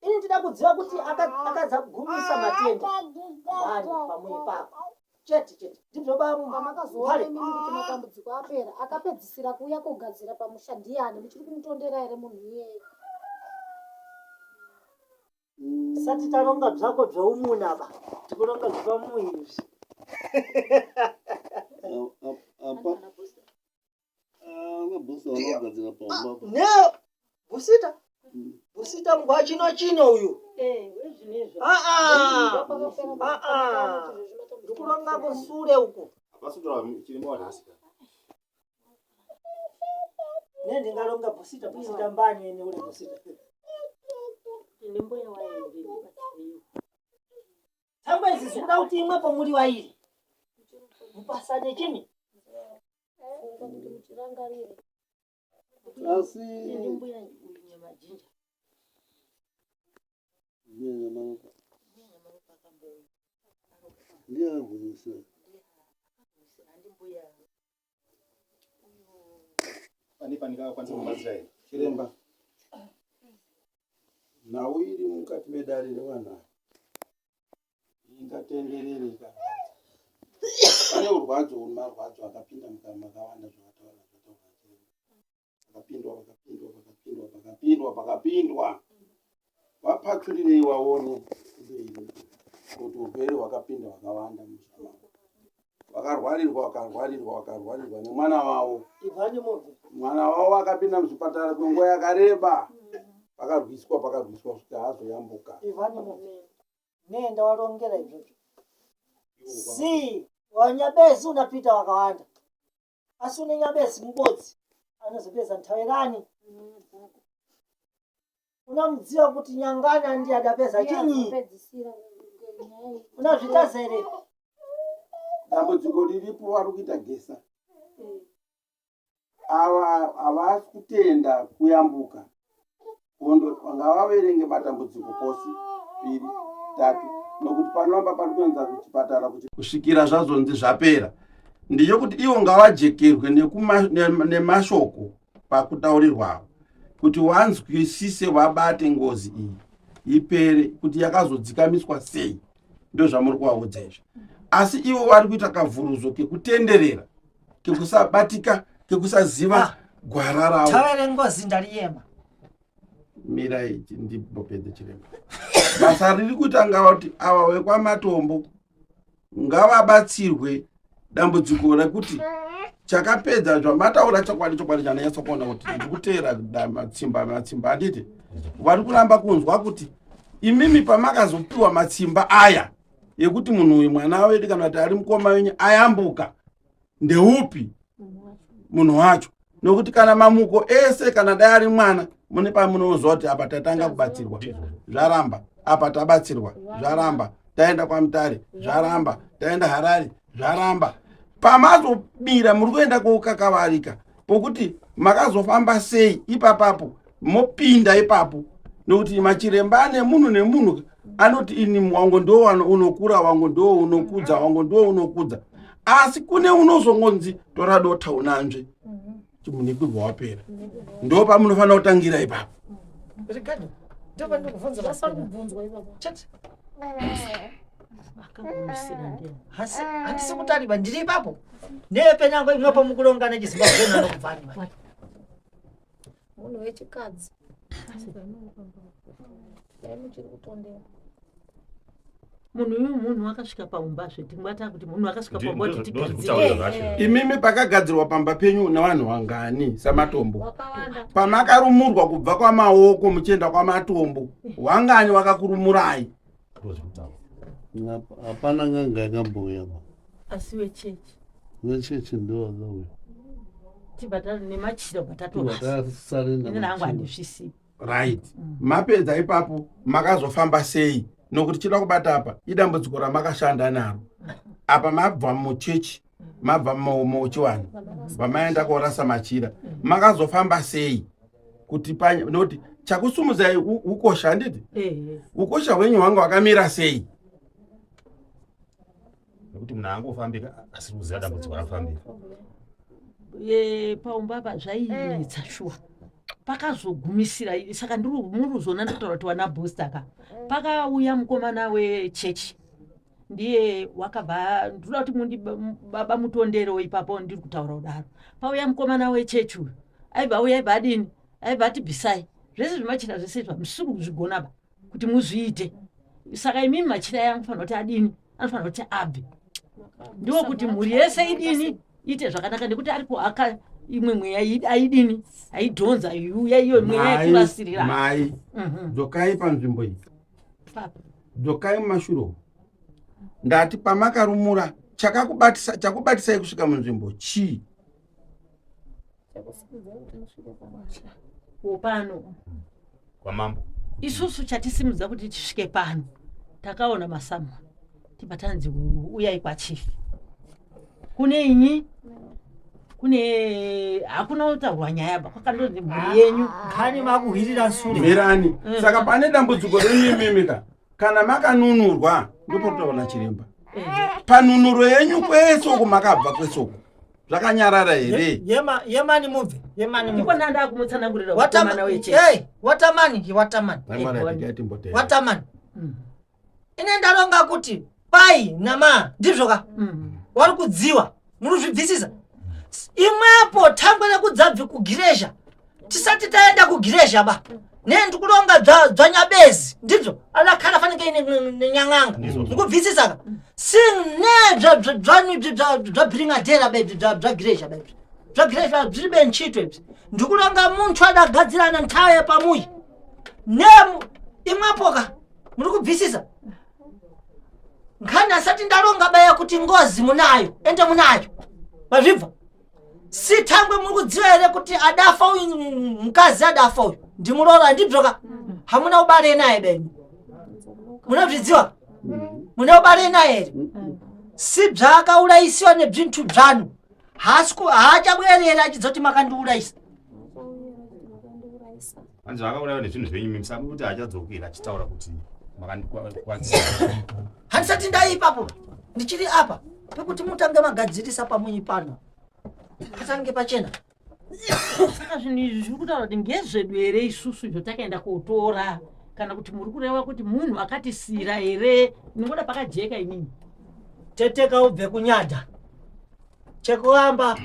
ini ndida kudziwa kuti akadza kugumisa matenda bani pamwe pako chete ndizvo pamakazoona mimi kuti matambudziko apera akapedzisira kuuya kogadzira pamusha ndiyani muchiri kumutondera ere munhu iyeyo sati taronga zvako zvaumunaba tikuronga zvamuizvi ne busita mgwa chino uyu ndikuronga kusure uku ne ndingaronga busita mbani ene ule busita tamba izi zikuda kuti imwepo muri wairi mupasane chini asi chiremba nawiri mukati medare revanhu ingatenderere pane urwadzo marwadzo akapinda makawanda zvakapindwa vapatsurirei waone kuti urwere hwakapinda hwakawanda mushama vakarwarirwa nemwana wavo mwana wavo akapinda muzvipatara kwenguva yakareba pakarwiswa kusvika hazoyambuka nenda warongera izvozvo si wanyabesi unapita wakawanda asi une nyabesi mubodzi anozopedza nthawerani unamudziwa kuti nyangana ndiye adapedza chinyi unazvitaza here dambudziko riripo vari kuita gesa ava havasi kutenda kuyambuka vanga vaverenge matambudziko posi 2 3 nokuti panoramba pari kuenza kuchipatara kuti kusvikira zvazonzi zvapera ndiyo kuti ivo ngavajekerwe nemashoko pakutaurirwavo kuti wanzwisise wabate ngozi iyi ipere kuti yakazodzikamiswa sei ndo zvamuri kuvaudza izvo asi ivo vari kuita kavhuruzo kekutenderera kekusabatika kekusaziva gwara ravo tavere ngozi ndariyema mirai ndibopedze chiremba basa riri kutanga kuti ava vekwamatombo ngavabatsirwe dambudziko rekuti chakapedza zvamataura chokwadi chananyatsa kuona kuti ndikuteera matsimba anditi vari kuramba kunzwa kuti imimi pamakazopiwa matsimba aya ekuti munhu uyu mwana wedu kana kuti ari mukoma wenyu ayambuka ndeupi munhu wacho nokuti kana mamuko ese kana dai ari mwana mune pamunozwa kuti apa tatanga kubatsirwa zvaramba apa tabatsirwa zvaramba taenda kwaMutare zvaramba taenda Harare zvaramba pamazobira muri kuenda kokakavarika pokuti makazofamba sei ipapapo mopinda ipapo nokuti machiremba nemunhu anoti ini wangu ndo unokura wangu ndo unokudza wangu ndo unokudza asi kune unozongonzi toradota unanzve chimunigurwa wapera ndo pamunofanira kutangira ipapo Ricardo, ndova ndikubvunza basa kubvunzwa ipapo chete Akagumisira ndiye. Hasi handisi kutaliba ndiri ipapo. Nepe nango imwepo mukulongana chizimbabwe nokuvani. Munhu wechikadzi. Muchiri kutondera. Munhu wakasvika paumbazve tingwata kuti munhu wakasvika paumba kuti imimi pakagadzirwa pamba penyu navanhu wangani samatombo pamakarumurwa kubva kwamaoko muchienda kwamatombo wangani wakakurumurai? Hapana nganga yakambouya asi wechechi ndiwo wakauya tibatana nemachira batatoa nangu handizvisiyi right. Mapedza ipapo makazofamba sei? Nokuti chida kubata apa idambudziko ramakashanda naro. Apa mabva muchechi, mabva muchiwani, vamaenda korasa machira. Makazofamba sei? Kuti panya noti chakusumudzai ukosha handiti? Ukosha hwenyu hwanga wakamira sei? Nokuti munhu angofambika asi kuziva dambudziko rafambika. Paumba apa zvainetsa shuwa. Pakazogumisira saka muruzona ndotaura kuti wana booster ka pakauya mukomana wechechi ndiye wakabva ndoda kuti mundi baba mutondero ipapo ndiri kutaura kudaro pauya mukomana wechechi uyu aibva uya aibva adini aibva ati bhisai zvese zvimachira zvese zvamusiri kuzvigona ba kuti muzviite saka imimi machira yangu fanira kuti adini anofanira kuti abve ndiwo kuti mhuri yese idini ite zvakanaka nekuti aripo aka imwe mweya aidini aidhonza yuya iyo mweya kurasirira mai dzokai panzvimbo iyi dzokai mumashuro ndati pamakarumura chakubatisai kusvika munzvimbo chii? pano kwamambo isusu chatisimudza kuti tisvike pano takaona masamu tibatanzi uyai kwachifi kune inyi kune hakuna utaurwa nyaya ba kwakandonzi mhuri yenyu Kani makuhirira sure. Mirani. Saka pane dambudziko renyimimika kana makanunurwa ndipo toona chiremba. Panunuro yenyu kwese uko makabva kwese uko. Zvakanyarara here? Yemani mubve. Yemani mubve. Ndiko nanda kumutsanangurira watamana weche. Hey, watamani. Watamani. Ine ndaronga kuti pai nama ndizvoka. Wari kudziwa. Munozvibvisisa. Imwepo thangwe nekudzabve kugiresha. Tisati taenda kugiresha ba. Ndikuronga dzanyabezi ndizvo alakhala fanike ine nyang'anga ndikubvisisa zvabhiringadhera baby zvagiresha baby zvagiresha zviri benchito izvi ndikuronga munthu adagadzirana nthawi yepamuyi imwapoka muri kubvisisa nkhani asati ndaronga baya kuti ngozi munayo ende munayo mazvibva si thangwe muri kudziwa here kuti adafa uyu mkazi adafa uyu ndimurora ndibzoka hamuna ubale naye beni munozvidziwa mune ubale naye si bzakaurayisiwa nebzinthu bzanu haachabwerera achidzoti makandiurayisa anzi akaurayiwa nezvinhu zvenyu mimsaba kuti achadzokera achitaura kuti makandikwadzisa handisati ndaipapo ndichiri apa pekuti mutange magadzirisa pamunyi pano kasange pachena saka zvinhu izvi zviri kutaura kuti ngezvedu here isusu izvo takaenda kotora kana kuti muri kureva kuti munhu akatisira here ningoda pakajeka inini teteka ubve kunyadha chekuamba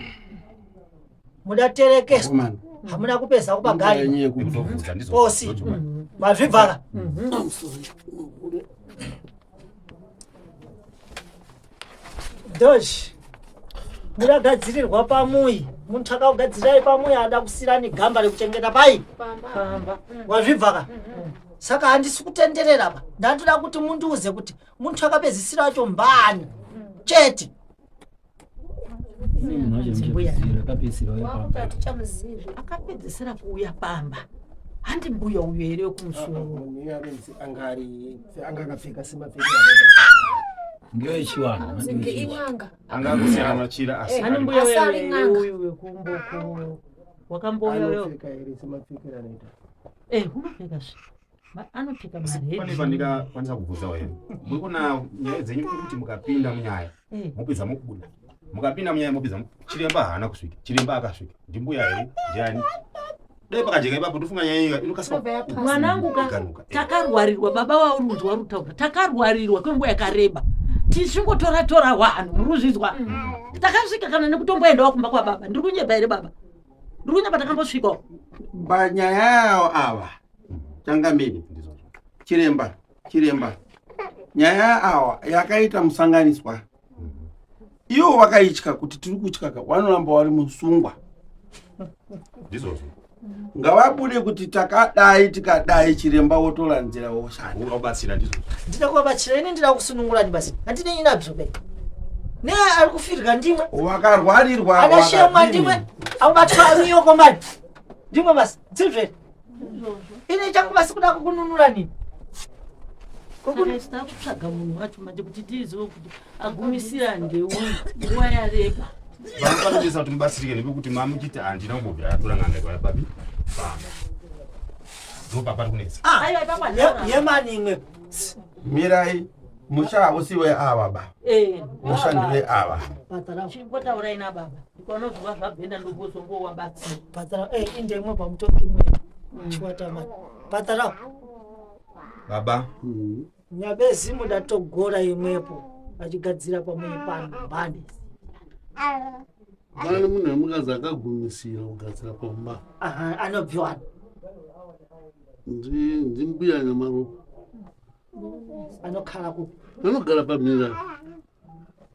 mudaterekeswa hamuna kupeza kupagari osi mazvibvaka doshi mudagadzirirwa pamuyi munthu akaugadzirai pamuyi ada kusirani gamba rekuchengeta pai wazvibvaka saka handisi kutenderera pa ndandoda kuti mundiuze kuti munthu akapedzisira wacho mbani chete akapedzisira kuuya pamba handi mbuya uyu here wekumusoro angakapfeka semapfeka in'anga angakusiyana machira asi hani mbuya uyu wekumboko wakambouya anopfeka here semapfekera anoita unopfeka zve anopfeka panipa ndikakwanisa kubvunzawo here muri kuona nyaya dzenyu kuti mukapinda munyaya mopedza mokubuda mukapinda munyaya mopedza chiremba haana kusvika chiremba akasvika ndimbuya here ndiani dai pakajeka ipapo tofunga nyaya iyo inokasika mwanangu takarwarirwa baba waurunzi warutaura takarwarirwa kwenguva yakareba Tichingotora vanhu murikuzvizwa. Takasvika kana nekutomboendawo kumba kwababa. Ndiri kunyeba here baba? Ndiri kunyeba takambosvikawo. Panyaya yawo ava Changamire chiremba nyaya awa yakaita musanganiswa. Ivo vakaitya kuti tiri kutya vanoramba vari musungwa. Ngavabude kuti tikadai chiremba wotora nzira woshanda. Unobatsira ndizvo. Ndida kuvabatsira ini ndida kusunungurani basi. Handine inabzo be. Ne ari kufirika ndimwe. Wakarwarirwa Adashemwa ndimwe. Abatwa amiyoko mali. Ndimwe basi. Tsivre. Ine changu basi kuda kukununurani. Saka kutsvaga munhu wacho manje kuti tizive kuti agumisira ndeu nguva yareba. Vanofanira kuti mubatsirike nekuti mamuchiti handina kumbobva yatora ng'anga kwa babi. Ndopapa kunetsa. Aiwa papa. Yemani imwe. Mirai musha usiwe ava ba. Mushandire ava. Patara. Chimbotaura ina baba. Ikonozwa zvabhenda ndokuzongo wabatsira. Patara inde imwe pamutoki imwe. Chwata mani. Patara. Baba. Nyabezi mudatogora imwepo. Achigadzira pamwe pano bande. Mwana mune mukazi akagumisira kugadzira pamba. Aha, anobviwana. Ndimbuya Nyamaropa. Anokhala ku. Anogara pamira.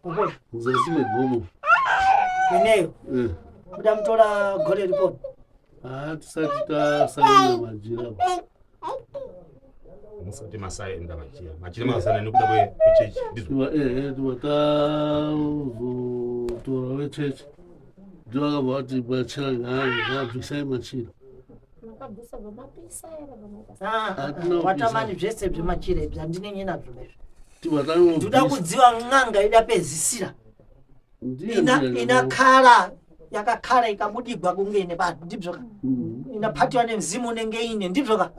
Pokoni. Zasi megomo. Ineyo. Mudamutora gore report. Tisati tasaina majira. Musati masai enda majira. Majira masana nekuda kwechechi. Tora wechechi. Ndiwakabva kuti bachira ngabvisai machira. Watamani zvese zvemachira ibvi handinenye nazvo izvi. Tivatano. Ndoda kudziva n'anga idapedzisira. Ina kara yakakara ikabudigwa kunge ine vanhu ndibvoka. Inapatiwa nemzimu unenge ine ndibvoka.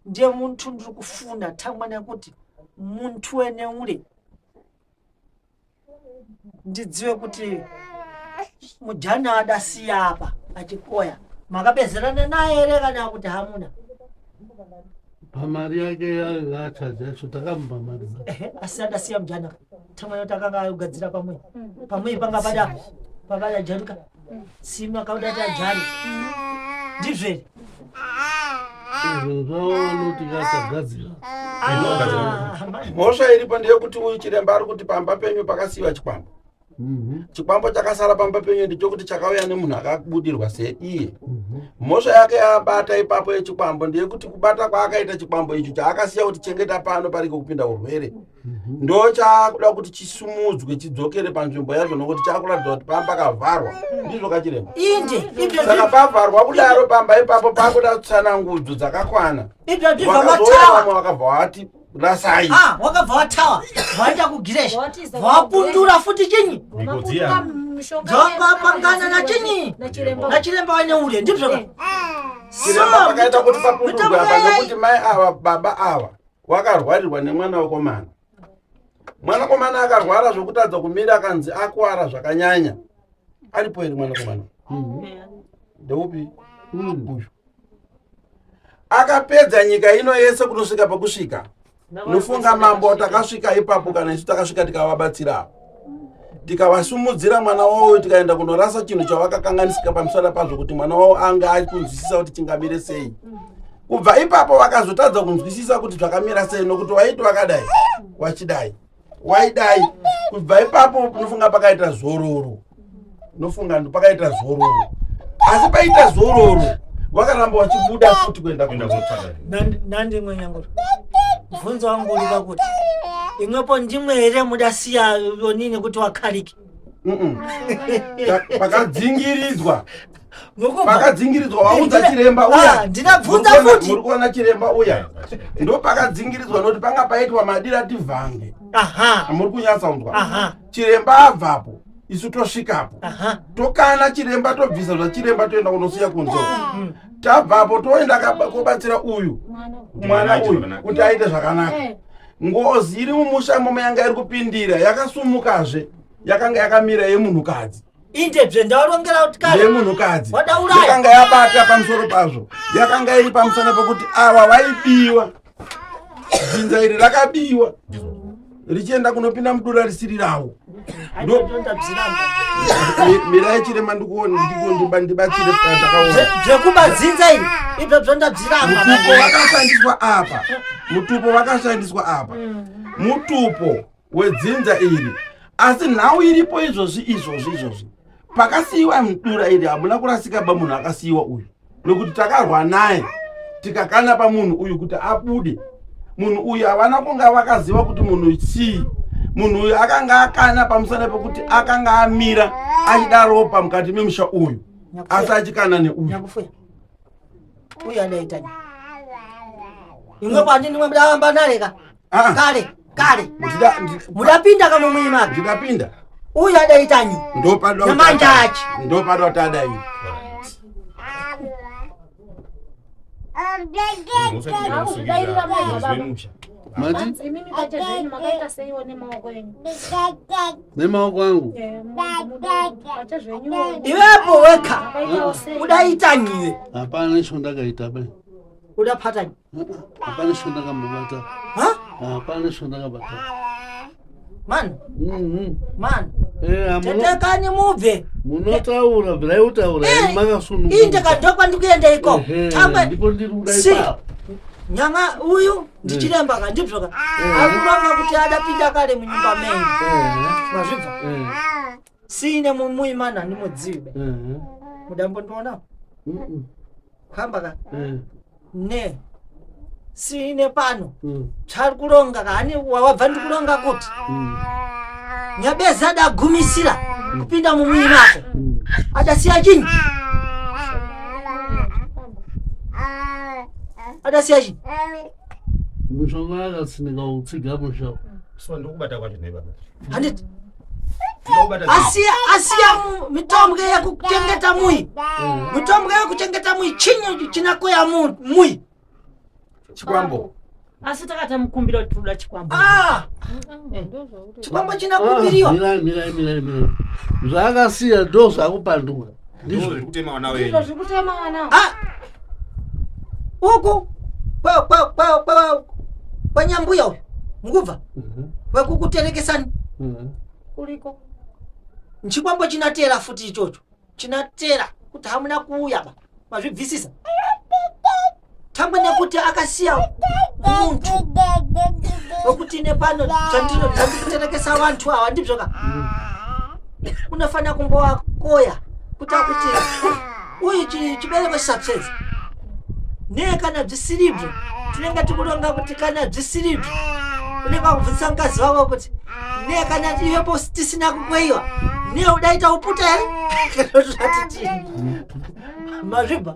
Ndiye muntu ndiri kufunda tangwana yakuti muntu wene uri ndidziwe kuti mujana adasiya apa achikoya makapezerana naye here kana kuti hamuna. Pamari yake yakachaja yacho takamupa mari. Asi adasiya mujana tangwana takanga ayogadzira pamwe panga pada jaruka simu akauda ta jari ndizvere. Mhosva iripo ndeyekuti uyu chiremba ari kuti pamba penyu pakasiyiwa chikwambo. Chikwambo chakasara pamba penyu ndichokuti chakauya nemunhu akabudirwa seiye. Mhosva yake yabata ipapo yechikwambo ndeyekuti kubata kwaakaita chikwambo icho chaakasiya kuti chengeta pano pariko kupinda urwere. Ndo chaakuda kuti chisumudzwe chidzokere panzvimbo yazvo nokuti chaakuratidza kuti pamba kavharwa. Ndizvo kachiremba. Saka pavharwa kudaro pamba ipapo pakuda tsanangudzo dzakakwana. Vamwe vakabva vati rasai. Wakabva watawa. Waita kugiresha. Wapundura futi chinyi. Dzakapangana na chinyi. Na chiremba wene ule ndibvo. Chiremba pakaita kuti papundurwa apa nekuti mai ava baba ava wakarwarirwa nemwana wekomana. Mwanakomana akarwara zvokutadza kumira akanzi akuwara zvakanyanya. Aripo here mwanakomana? Ndeupi? Uyu. Akapedza nyika ino yese kutosvika pakusvika. Nofunga mambo takasvika ipapo kana isu takasvika tikavabatsira. Tikavasumudzira mwana wavo tikaenda kunorasa chinhu chavakakanganisika pamusoro pazvo kuti mwana wavo anga akunzwisisa kuti chingamire sei. Kubva ipapo vakazotadza kunzwisisa kuti zvakamira sei nokuti waiti wakadai wachidai waidai. Kubva ipapo nofunga pakaita zororo. Nofunga ndo pakaita zororo. Asi paita zororo wakaramba wachibuda futi kuenda kunotsvaga. Nandi mwenyangoro. Mvunzo wangu uri pakuti imwepo ndimwe here mudasiya yonini kuti wakhariki. Pakadzingiridzwa. Pakadzingiridzwa waudza chiremba uya. Ndinabvunza futi. Muri kuona chiremba uya. Ndo pakadzingiridzwa noti panga paitwa madira tivhange. Muri kunyatsa kunzwa. Chiremba abvapo. Isu tosvikapo. Tokana chiremba tobvisa zvachiremba toenda kunosiya kunze. Tabvapo toenda kobatsira uyu. Mwana uyu kuti aite zvakanaka. Ngozi iri mumusha momwe yanga iri kupindira yakasumukazve. Yakanga yakamira yemunhukadzi. Indebve ndaurongera kuti kale. Yemunhukadzi. Yakanga yabata pamusoro pazvo. Yakanga iri pamusana pekuti ava vaibiwa. Dzinza iri rakabiwa. richienda kunopinda mudura risiri rawo. Mirai chirema ndibatsire takaona zvekubadzinza ini ibvo zvondabziramba. Mutupo wakashandiswa apa mutupo wedzinza iri, asi nhau iripo izvozvi pakasiyiwa mudura iri hamuna kurasika ba munhu akasiyiwa uyu, nokuti takarwa naye tikakana pamunhu uyu kuti abude. Munhu uyu havana kunga vakaziva kuti munhu chii. Munhu uyu akanga akana pamusana pekuti akanga amira achida ropa mukati memusha uyu, asi achikana neuyu. Uyu adaitani imwe kwandi ndimwe mudavamba nareka kare mudapinda kama muimaka ndikapinda. Uyu adaitani namanjachi ndopadwa kuti adai. Nemaoko angu iwepo weka udaitanyiwe. hapana icho ndakaita bai. Udapatani? Hapana icho ndakambobata. Hapana icho ndakabata. Man. Man. Eh, tetekani mubve. Munotaura bvaitaura makasununguka. Inde kadhokwa ndikuenda iko. Tambe ndipo ndiri kudaipa. Nyanga uyu ndichiremba kandibvoka. Akuranga kuti adapinda kare munyumba menyu. Mazvibva. Sine mumuimana ndimudzibe. Mudambondoona? Khamba ka. Ne. Sine pano. Chari kuronga kani wabva ndikuronga kuti. Nyabeza dagumisira kupinda mumuimako. Adasiya chini. Adasiya. Mushonga akatsinika utsiga mushawo. So ndokubata kwacho neiba. Handiti. Asiya mitombo yekuchengeta mui. Mitombo yekuchengeta mui chinyi chinakoya mui. Chikwambo. Asi takata mukumbira tuda chikwambo. Chikwambo chinakumbiriwa. Mira. Zvakasiya ndo zvakupanduka. Ndizvo zvekutema wana wenyu. Ndizvo zvekutema wana. Uku kwa nyambuya uyu mukubva wekukuterekesani Kuliko chikwambo chinatera futi ichocho chinatera kuti hamuna kuuya ba mazvibvisisa tambwe nekuti akasiya muntu wekuti nepano chandikuterekesa vantu ava ndibzoka unofana kumbowakoya kuti akuti uyu chibereko chisapsedza ne kana bvisiribvo tinenge tikuronga kuti kana bvisiribvo unenge kubvisa ngazi wako kuti ne kana iwepo tisina kukweyiwa ne udaita uputa here zvati mazvibva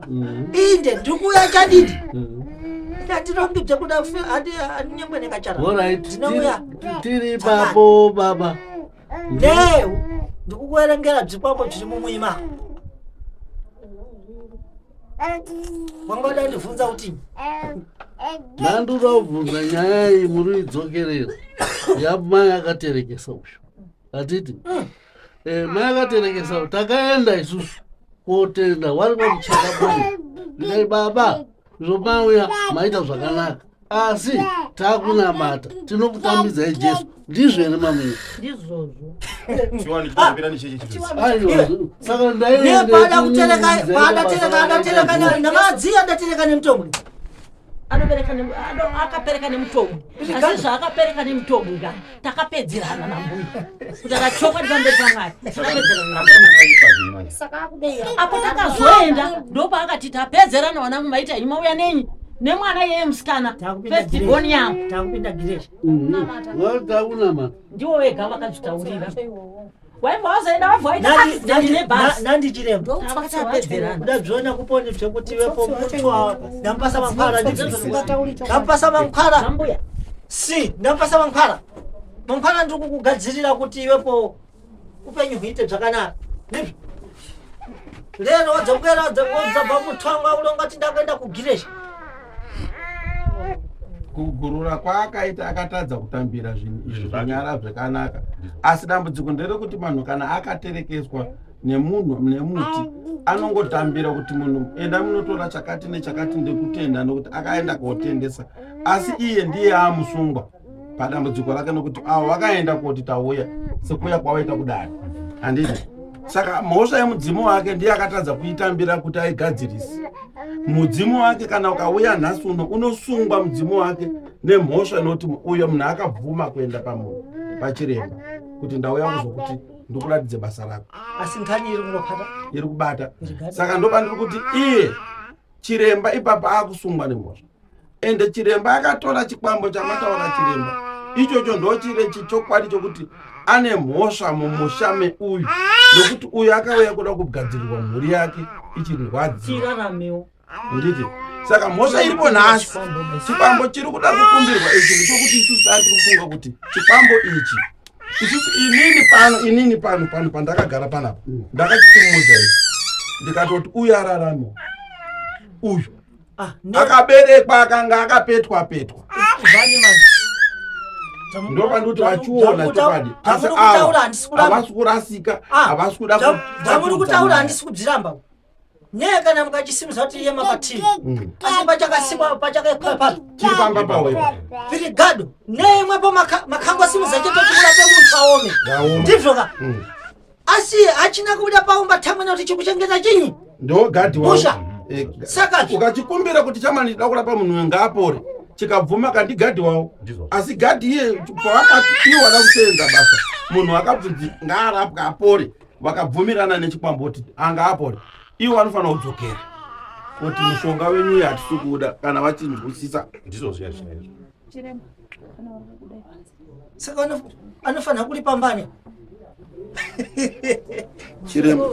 inde ndikuya chadidi ndatirongi bzekuda anyengwe nekachara ndinouya tiri papo baba ne ndikukuerengera bzikwambo zviri mumuima wangoda ndibvunza kuti ndandoda kubvunza nyaya iyi muri idzokerera yamai akaterekesa usho atiti mai akaterekesa u takaenda isusu kotenda wari kwamucheka boi ndikati baba zvomauya maita zvakanaka asi takunamata tinokutambidzai Jesu ndizvo ere mamuya ndizvozvo saka ndaendepada namadziya ndatereka nemutombo akapereka nemutombo asi zvaakapereka nemutombo ka takapedzerana nambuya kuti akachoka ndipamberi pamwari takapedzerana nambuya saka akudeira apo takazoenda ndopaakati tapedzerana wana mumaita imauya nenyi nemwana yeye musikana festivoni yangu takupinda gireshi takunamata ndiwo wega vakazvitaurira waibva wazoenda wabva waita nebhasi nandichirembo takapedzerana ndabzviona kuponi zvekuti wepo mutwa ndampasa mankhwara ndampasa mankhwara nambuya si ndampasa mankhwara ndiri kukugadzirira kuti iwepo upenyu huite zvakanaka ndizvo lero wadzabva mutwanga ulongati ndakaenda kugireshi kugurura kwaakaita akatadza kutambira izvi zvanyara zvakanaka, asi dambudziko nderekuti munhu kana akaterekeswa nemuti anongotambira kuti munhu enda munotora chakati nechakati ndekutenda nokuti akaenda kotendesa, asi iye ndiye amusungwa padambudziko rake nokuti avo vakaenda kuti tauya sekuuya kwavaita kudaro handiti. Saka mhosva yemudzimu wake ndiye akatadza kuitambira kuti aigadzirise. Mudzimu wake kana ukauya nhasi uno unosungwa mudzimu wake nemhosva inoti uyo munhu akabvuma kuenda pamunhu pachiremba kuti ndauya kuzokuti ndikuratidze basa rako. Asi nkhani iri kubata. Saka ndopandiri kuti iye chiremba ipapa akusungwa nemhosva. Ende chiremba akatora chikwambo chamataura chiremba. Ichocho ndochire chichokwadi chokuti ane mhosva mumushame uyu nokuti uyu akauya kuda kugadzirirwa mhuri yake ichirwadzi. Nditi saka mhosva iripo nhasi. Chikwambo chiri kuda kukumbirwa ichi ndichokuti isusu tiri kufunga kuti chikwambo ichi isusu inini pano pandakagara panapa ndakachitumudza ichi ndikatoti uyu ararame uyu akaberekwa akanga akapetwa ndopandikuti vachiona chokwadi asi ava havasi kurasika havasi kuda zvamuri kutaura handisi kubziramba neye kana mukachisimudza kuti iye mapativi asi pachakasimwa pachakaipapa chiripamba pawepo piri gado neimwepo makangosimudza chetochikurape muntu aome ndizvoka asi hachina kubuda paumba tamwe nekuti chikuchengeta chinyi ndo gadhi musha saka ukachikumbira kuti chamani chida kurapa munhu ngaapore chikabvuma kandi gadhi wavo asi gadhi iye pavakati iwo wada kusenza basa munhu akabvunzi ngaarapwe apore vakabvumirana nechikwambo kuti anga apore iwo vanofanira kudzokera kuti mushonga wenyu uyu hatisi kuda kana vachinzwisisa ndizvo zviya saka anofanira kuripambanya chiremba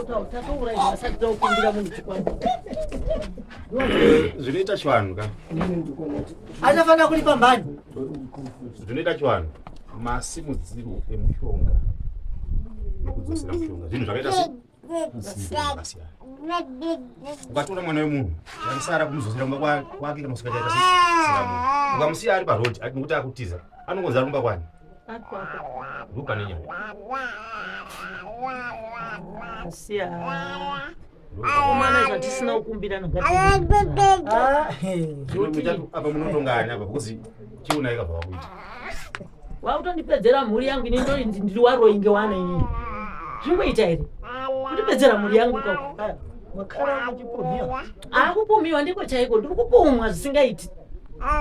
zvinoita chivanhu ka anofanira kuripambanya zvinoita chivanhu masimudziro emushonga nekudzosera mushonga zvinhu zvakaita siyana. Ukatora mwana wemunhu yanisara kumuzosera kumba kwake kana usikachaita siramu ukamusiya ari parodi nekuti akutiza anongonza rumba kwani luka nenyaya umwana zvatisina kukumbirana apa munotongani apa because chiona ikabva wakuita wakutondipedzera mhuri yangu ini ndiri waroinge wana inini zvimboita here kutipedzera mhuri yangu akupumiwa ndiko chaiko ndiri kupumwa zvisingaiti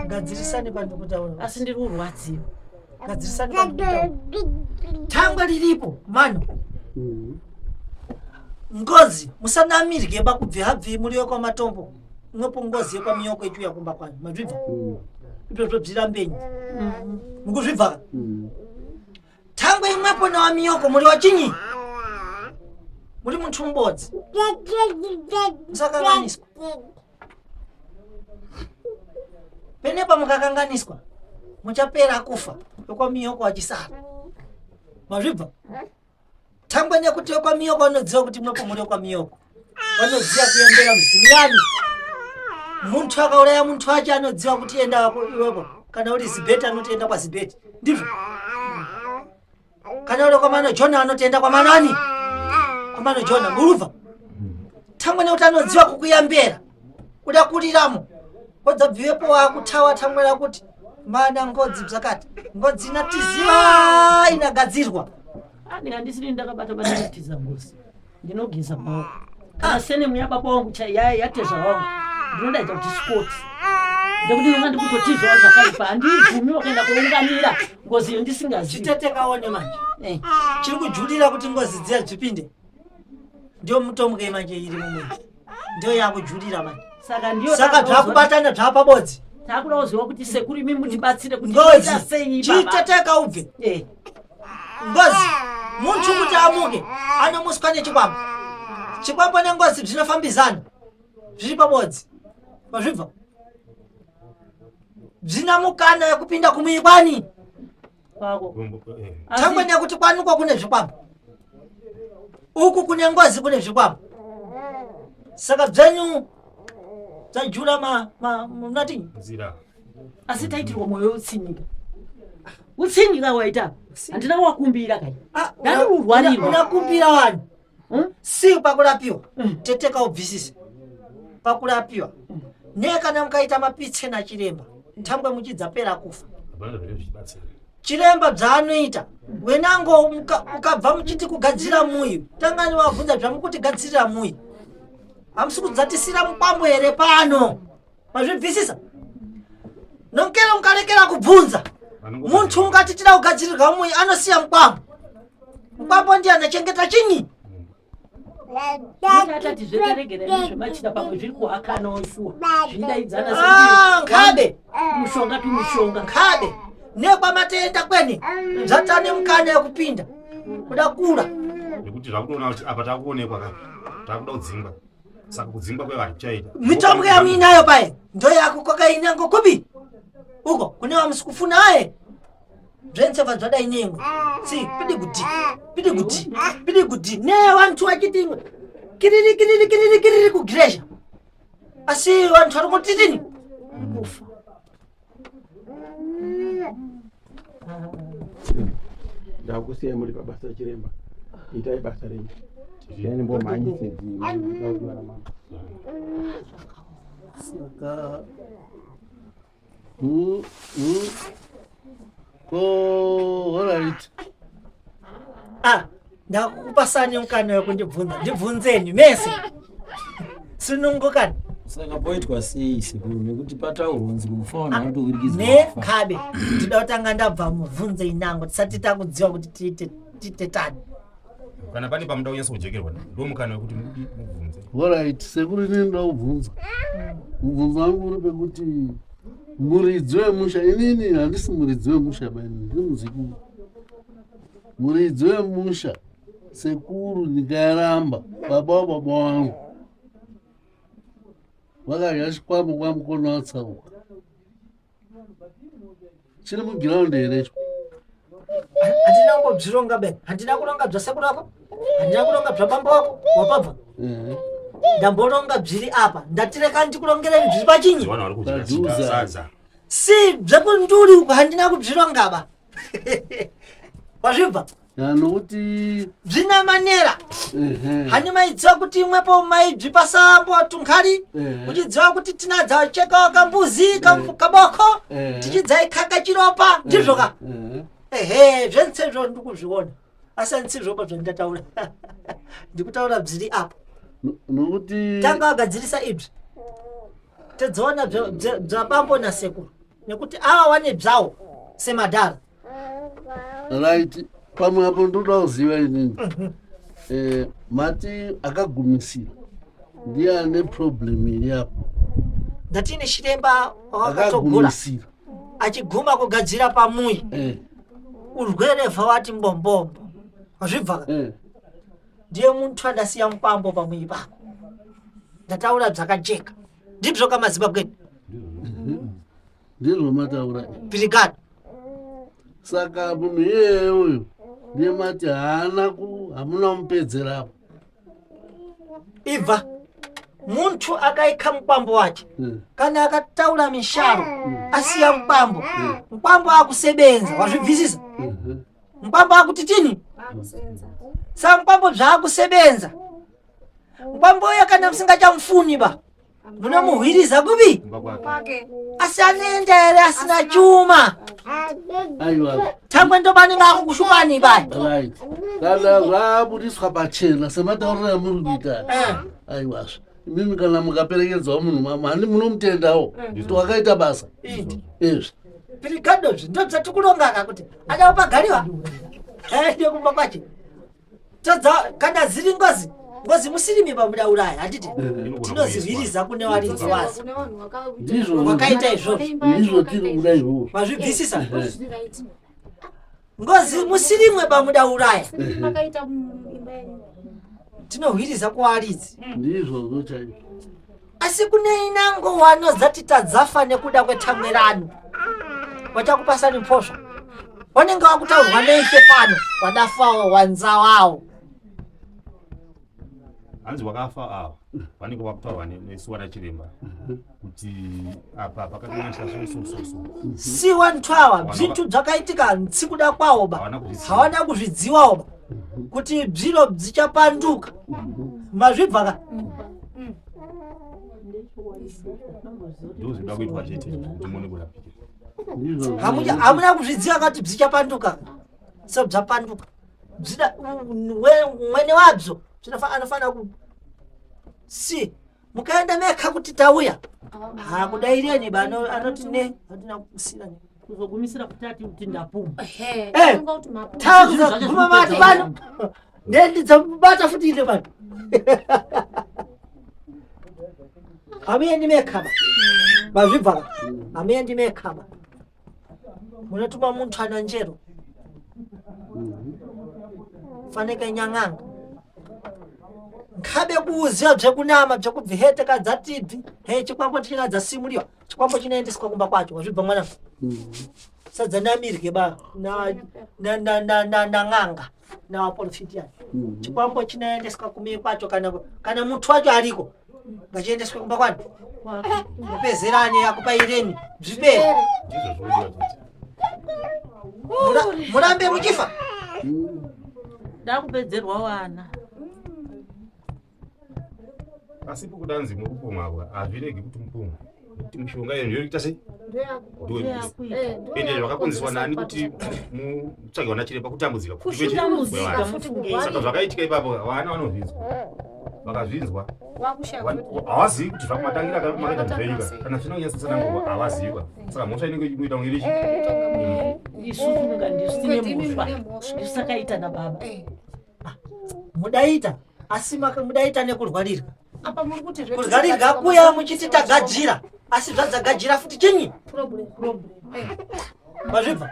gadzirisane pandokutaura asi ndiri urwadziwa gadzirisane pandokutaura thangwe riripo mano ngozi musanamirye bakubvihabvi muriyo kwamatombo mwepo ngozi yekwamiyoko ichuya kumba kwanyu mazvibva izvozvo bzirambenyu mukuzvibva thangwe imwepo nawamiyoko muri wachinyi muri muntu mbodzi musakanganiswa penepa mukakanganiswa muchapera kufa yokwamiyoko wachisara mazvibva thangwe nekuti yokwamiyoko vanodziva kuti mwepo muri yokwamiyoko vanoziva kuembera muzimu yani muntu akauraya muntu wacho anodziva kuti enda iwepo kana uri zibheti anotoenda kwazibheti ndizvo kana uri kwamano jona anotoenda kwamanani kwamano jona murubva thangwe nekuti anodziva kukuyambera kuda kuriramo wodzabviwepo wakutawa thangwe rakuti mana ngodzi dzakati ngodzi inatiziva inagadzirwa handisiri ndakabata banatiza ngozi ndinogeza maoko kana senemu yababa wangu yatezva wangu ndinodaidza kuti sports ndekuti nonga ndikutotizvawo zvakaipa handibvumi wakaenda kuunganira ngozi iyo ndisingazivi chitetekaone manje chiri kujurira kuti ngozi dziya dzipinde ndio mutombo manje iri mumwe ndio yakujurira manje saka zvakubatana zvapabodzi takuda kuziva kuti sekuru imi mutibatsire kuti ngozi chiteteka ubve ngozi muntu kuti amuke anomuswa nechikwambo chikwambo nengozi zvinofambizana zviri pabodzi mazvibva zvina mukana yekupinda kumuikwani thangwe nekuti kwanuko kune zvikwambo uku kune ngozi kune zvikwambo saka bvenyu dzajura mnati asi taitirwa mwoyo utsinyika utsinyika waita handina wakumbira kai ndandirurwarirwa unakumbira wani si pakurapiwa teteka ubvisise pakurapiwa nekana mukaita mapitse nachiremba thangwe muchidzapera kufa chiremba bzaanoita wenango ukabva muchiti kugadzira muyi tangani wabvunza zvamukuti gadzirira muyi hamusi kudzatisira mukwambo here pano mazvibvisisa nonkero mukalekera kubvunza muntu ungati tida kugadzirirwa muyi anosiya mukwambo ndiye anachengeta chinyi Tati zveteregera zvemachida pamwe zviri kuhakana oshuwa zvindaidzana nkabe mushonga tumushonga nkabe nekwamatenda kweni dzatane mukana yekupinda kuda kura nekuti zvakutoona kuti apa takuonekwa ka takuda kudzingwa saka kudzingwa kwevanhu chaita mitombo yamuinayo paye ndo yakukoka inango kubi uko kune wamusikufuna aye zvenseva zvadai nengo si pidi kuti ne vantu vachiti kiriri kugiresha asi vantu vari kutitini kufa ndakusiyai muri pabasa chiremba itai basa renyu yani mbomhanyise saka alright ndakukupasani mukana wekundibvunza ndibvunzeni mese sinungukani saka poitwa sei sekuru nekuti pataurunzi kufaona ndokuririkizwa nekhabe ndida kutanga ndabva mubvunze inango tisati takudziwa kuti tiite tani kana pane pamuda kunyasa kujekerwa ndo mukana wekuti mubvunze alright sekuru inini ndoda kubvunza mubvunzo wangu uri pekuti muridzi wemusha inini handisi muridzi wemusha bani ndiri muzikuru muridzi wemusha sekuru ndikayaramba baba wababa wangu vakadya chikwambo kwamukona watsauka chiri mugiraundi here cho handina kumbobzironga beni handina kuronga bzasekuru ako handina kuronga bzabamba wako wapabva ndamboronga bziri apa ndatireka ndikurongereni bziri pachinyi si bzekunduri uko handina kubzirongaba wazvibva nokuti bzina manera hani maidziwa kuti imwepo maibvipasambo tunkhali uchidziwa kuti tinadza cheka wakambuzi kaboko tichidzaikaka chiropa ndizvoka zvensezvo ndikuzviona asi handisizvopa zvandataura ndikutaura bziri apo nokuti tanga wagadzirisa ibvi tedzoona bzabambo nasekuru nekuti ava wane bzawo semadhara right pamwe apo ndoda kuziva inini mati akagumisira ndiye ane problem iri apo ndatine chiremba wakatogura achiguma kugadzira pamuyi urwere vhawati mbombombo wazvibva ndiye muntu andasiya mukwambo pamuyi pako ndataura dzakajeka ndibzo kamazimbabwe ndizvo mataura pirigado saka munhu iyeye uyu ndiye mati hamuna mupedzerapo ibva muntu akaika mukwambo wache kana akataura misharo asiya mukwambo mukwambo akusebenza wazvibvisisa mukwambo akutitini sa mukwambo zvaakusebenza mukwambo uyo kana musingachamufuni ba munomuhwiriza kubi asi anoenda here asina chuma tangwe ndobanenge akukushupani bai kana zvabudiswa pachena sematauriro amuri kuita aiwazvo imimi kana mukaperekedzawo munhu handi munomutendawo kuti wakaita basa izvi pirigadozvi ndo dzatikurongana kuti adawo pagariwa ndekumba kwache kana ziri ngozi musirimi pamuda uraya handiti tinozivhiriza kune waridzi wazi wakaita izvo tiri kuda izvozvo wazvibvisisa ngozi musirimwe pamuda uraya tinohwiriza kuwaridzi ndizvozvo chaizvo asi kune inango wanozati tadzafa nekuda kwetamwerano wachakupasani mphosva wanenge wakutaurwa neife pano wadafawo wanza wawo hanzi wakafa ava vanenge vakutaurwa nesuwa nachiremba kuti apa pakatoisha sosososo si wantu ava bzvintu dzakaitika ntsikuda kwawo ba hawana kuzvidziwawo ba kuti bziro bzichapanduka mazvibvaka ndozvida kuitwa chete kuti muone kurapika Hamuna kuzvidziva kuti bzichapanduka. So bzapanduka. Bzida mwene wabzo anofana ku si mukaenda meka kuti tauya. Kudaireni bano anoti ne atina kusira ne. Kuzogumisira kutati kuti ndapuma. Taza kuma mati bano. Ndidzabata futi ile bano. Amiendi mekaba. Bazvibva. Amiendi mekaba. Munatuma muntu ana njero. Faneke nyang'anga. Ngabe kuuziya bvekunama bvekubvihete kadzatibvi. Chikwambo china dzasimuliwa. Chikwambo chinoendeswa kumba kwacho. Wazvibva mwana. Sadza namirike ba na ng'anga na waprofiti yake. Chikwambo chinaendeswa kumba kwacho kana muntu wacho aliko. Ngachiendeswe kumba kwani. Kupezerane akupaireni zvipere. Murambe muchifa. Ndakupedzerwa wana. Asi kudanzi mukupumwa azviregi kuti mupumwa. Kuti mishonga yenu yoita sei? Ende zvakakonzeswa nani kuti mutsvage wana chiremba kutambudzika kuti saka zvakaitika ipapo vana vanozvinzwa. Vakazvinzwa. Hawazivi kuti zvakumatangira makaita mveyuka kana zvinonyasa sanangurwa havaziva. Saka mhosva inenge ichikuita kunge richi. Isusu ndisine mhosva. Ndisakaita nababa. Mudaita asi mudaita nekurwarira. Apa muri kuti kurwarira kuya muchiti tagajira asi zvadzagajira futi chinyi problem. Mazvibva?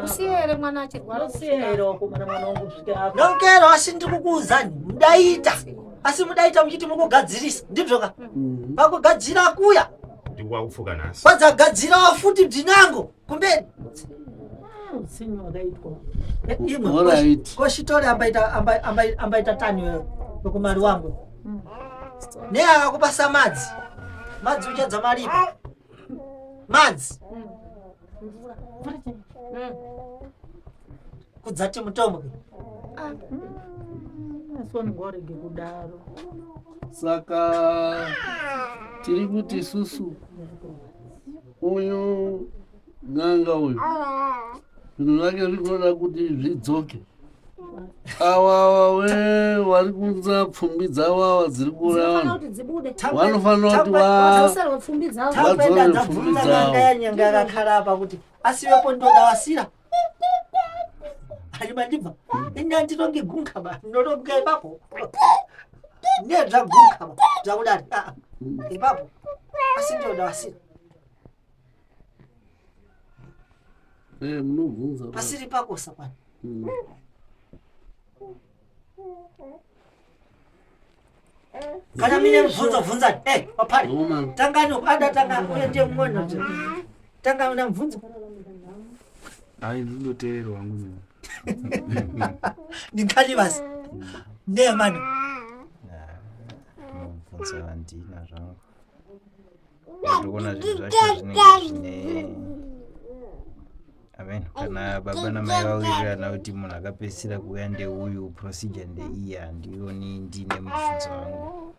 Usiyere mwana achirwara. Usiyere wakomana mwana wangu kusvika apa. Nokero asi ndikukuuzani mudaita. Asi mudaita muchiti mukugadzirisa. Ndibzoka. Pakugadzira kuya. Ndikuwakufuka nasi. Kwadzagadzira wafuti bzinango kumbeni. Usinyi wakaitwa. Imwe koshitore ambaita tani wewe. Kumari wangu. Ne akakupasa madzi. Madzi uchadza maripa. Madzi. Kudzati mutombo. Asongorege kudaro. Saka tiri kuti isusu uyu ng'anga uyu zvinhu zvake zvinoda kuti zvidzoke. Awa vari kunza pfumbi dzavo dziri kurava vanofanira kuti vadzore pfumbi dzavo. Nyanga yakakhalapa kuti asiwepo ndoda wasira. Alimandibva. Ina ndinonge gunkaba ndinonge ipapo. Ndedza gunkaba dzakudati ipapo. Asi ndoda wasira. Munobvunza. Pasiri pako sapana. Kana mine mvunza wapari tangano ada tanga uende mwono tanga una mvunza ai ndinoteerwa wangu ndikali basi ndiye mani mvunza vandina zvangu ndikuona zvinhu zvacho zvinenge zvine amen kana baba namai vawirirana kuti munhu akapedzisira kuuya ndeuyu procedure ndeiyi handioni ndine mubvunzo wangu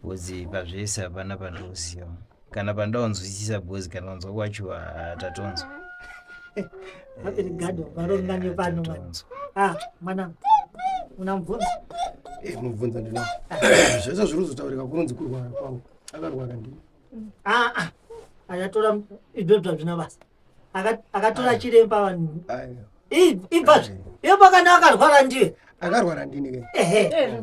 bhozi pazvese hapana pandoziva kana pandaonzwisisa bhozi kana kunzwa kwacho hatatonzwa gado varongane pano mwana unamubvunza mubvunza ndina zvese zviri kuzotaurika kunonzi kurwara kwangu akarwara ndini akatora izvozvo zvina basa akatora chiremba vanhu ibvazve iyo pakana akarwara ndiwe akarwara ndini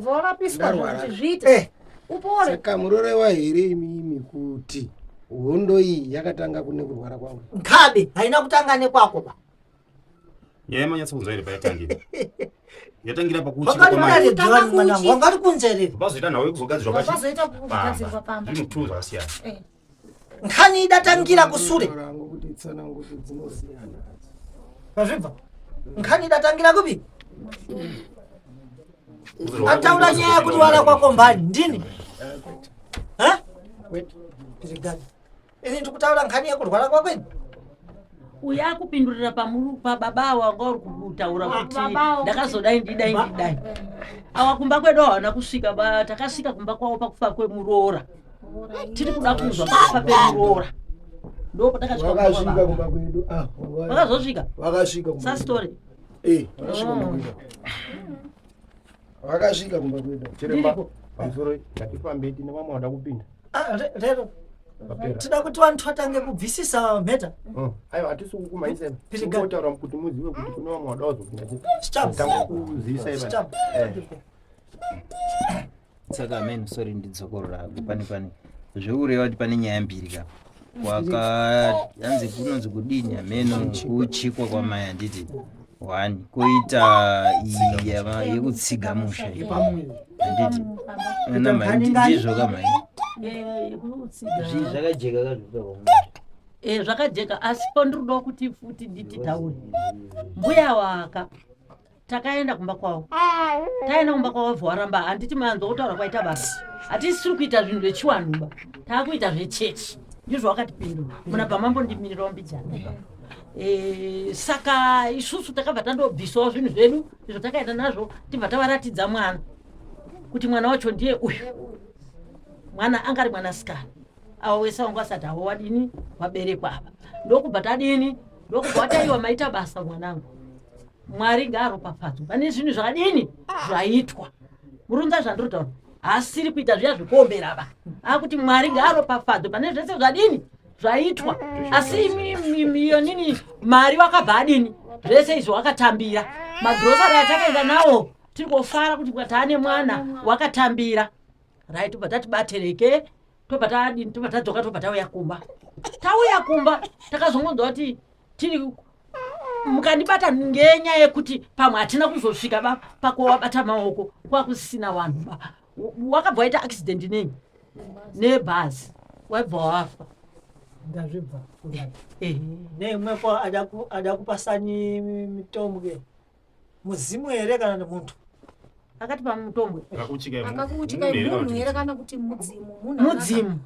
zvorapiswa kuti zviite upore. Saka muroreva here imimi kuti hondo iyi yakatanga kune kurwara kwangu? Nkabe haina kutanga nekwako ba. Yeye manyatsa kunzwa iri payatangira. Yatangira pakuti kwamari diwani mwanangu wangari kunzere. Bazoita nawe kuzogadzirwa pachi. Bazoita kugadzirwa pamba. Zvinotuza asiyana. Nkhani idatangira kusure. Kuti tsanangu dzinosiyana. Pazvibva. Nkhani idatangira kupi? Ataura nyaya kuti wala kwako mbani ndini? Wait. Pirigani. Ini ndikutaura nkhani yekurwara kwako ini? Uya kupindurira pababa wanga uri kutaura kuti ndakazodai ndidai. Awa kumba kwedu hawana kusvika takasvika kumba kwawo pakufa kwemuroora. Tiri kuda kuzwa pakufa kwemuroora. Ndopo takasvika wakasvika kumba kwedu. wakazosvika Wakasvika kumba kwedu. sastori Wakasvika kumba kwedu. Wakasvika kumba kwedu. Chiremba pamusoro ngatifambe tine mamwe wada kupinda. Lero tida kuti vantu vatange kubvisisa mheta. Aiwa hatisi kukumaisema. Piriga. Kutaura kuti muzive kuti kune mamwe wada kuzopinda. Stop. Tanga kuzivisa iva. Stop. Saka amen, sorry ndidzokorora pane zveureva kuti pane nyaya mbiri ka yanzi kunonzi kudini ameno kuchikwa kwamai handiti 1 koita iyi yekutsiga musha handiti ndizvo kamai zvakajeka kazvika zvakajeka asi pondirudawo kuti futi nditi tauri mbuya waka takaenda kumba kwavo vhwaramba handiti manzwa kutaura kwaita basa hatisiri kuita zvinhu zvechiwanhuba taakuita zvechechi ndizvo wakatipindura muna pamambondimirirawo mbijana saka isusu takabva tandobvisawo zvinhu zvedu izvo takaenda nazvo tibva tavaratidza mwana kuti mwana wacho ndiye uyu mwana angari mwanasikana avo wese wangu asati avo wadini waberekwa apa ndokubva tadini ndokubva wataiwa maita basa mwanangu Mwari ngaaropafadzwe pane zvinhu zvakadini zvaitwa murunza zvandirotaura asiri kuita zviya zvekuombera ba akuti Mwari ngaaropafadzwe pane zvese zvadini zvaitwa asi iyo nini mari wakabva adini zvese izvo wakatambira magrosari atakaenda nawo tiri kufara kuti taane mwana wakatambira right tobva tatibatereke tobva tadini tobva tadzoka tobva tauya kumba takazongonzwa kuti tiri mukandibata ngenyaya yekuti pamwe hatina kuzosvika pakuwabata maoko kwakusina vanhu wakabva waita accident nei nebhazi wabva wafa ndazvibva neimwepo ada kupasani mitombo ke muzimu here kana nemuntu akati pamutombo akakuutika munhu here kana kuti mudzimu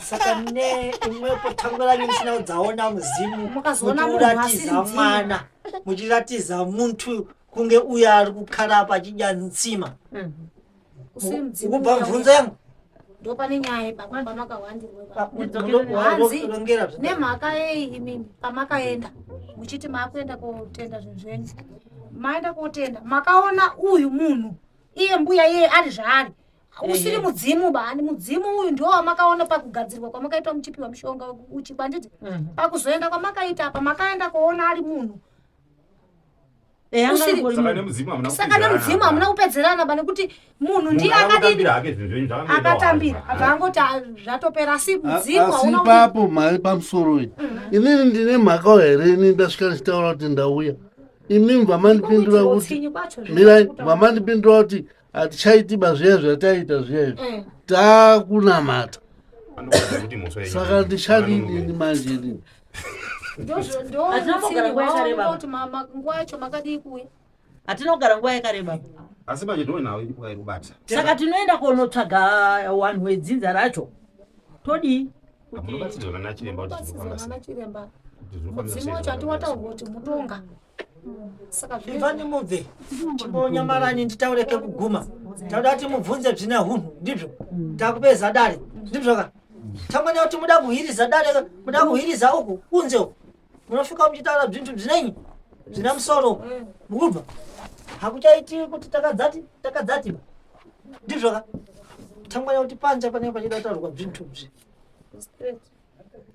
saka neimwepo tango ranyu musina kudzaona muzimu mukazoona muchiratiza mwana muchiratiza muntu kunge uyo ari kukharapa achidya ntsima kubva mvunzo yangu ndopane nyaya pamakawandirwehanzi nemhaka yei imimi pamakaenda muchiti makuenda kotenda zvinhu zvenyu maenda kotenda makaona uyu munhu iye mbuya iye ari zvaari usiri mudzimu bani mudzimu uyu ndiwo wamakaona pakugadzirwa kwamakaitwa muchipiwa mushonga uchi banditi pakuzoenda kwamakaita apa makaenda kuona ari munhu saka nemudzimu hamuna kupedzerana bani kuti munhu ndiye akatambira zvangoti zvatopera asi mudzimu asi papo mari pamusoro iyi inini ndine mhaka here ini ndasvika ndichitaura kuti ndauya imimi vamandipindura kuti mirai vamandipindura kuti hatichaitiba zviya zvataita zviya izvi takunamata saka ndichadini manje inini nguva yacho makadii kuya hatinogara nguva yakareba asi machidhoninawo ikubata saka tinoenda kunotsvaga wanhu wedzinza racho todii munobatsidzwa kana chiremba kuti chiremba mudzimu wacho hatiwataurwa kuti mutonga saka ivani mubve chimbonyamarani nditaureke kuguma tauda kuti mubvunze zvina hunhu ndizvo takupedza dare ndizvoka tamwana kuti muda kuhiriza dare muda kuhiriza uku kunze uku munofika muchitaura zvintu zvinenyi zvina musoro mukubva hakuchaiti kuti takadzatiba ndizvoka tamwana kuti panja panenge pachida kutaurwa zvintu zvi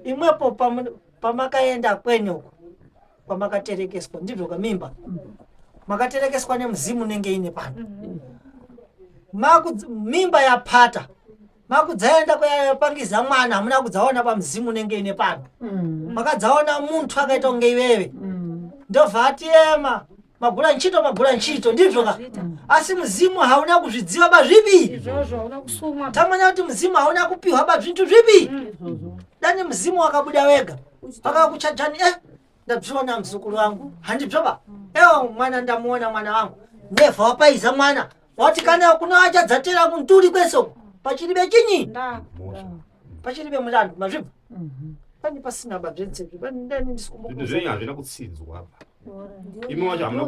imwepo pamakaenda kwenyu uku pamakaterekeswa ndizvoka mimba makaterekeswa nemuzimu nenge ine pano mimba yapata makudzaenda kuyapangiza mwana hamuna kudzaona pamuzimu nenge ine pano makadzaona muntu akaita kunge iwewe ndobva atiema magura nchito ndizvoka asi muzimu hauna kuzvidziva bazvipi tamanya kuti muzimu hauna kupiwa bazvintu zvipi dani muzimu wakabuda wega akakuchajani ndabzviona muzukuru wangu handibzoba ewo mwana ndamuona mwana wangu nevha wapaiza mwana wati kana kuna achadzatira kunturi kwesoko pachiribe chinyi pachiribe mulandu mazvibva pani pasina babvenzezvi pani ndani zvinhu zvenyu hazvina kutsinzwa apa imi wacho hamuna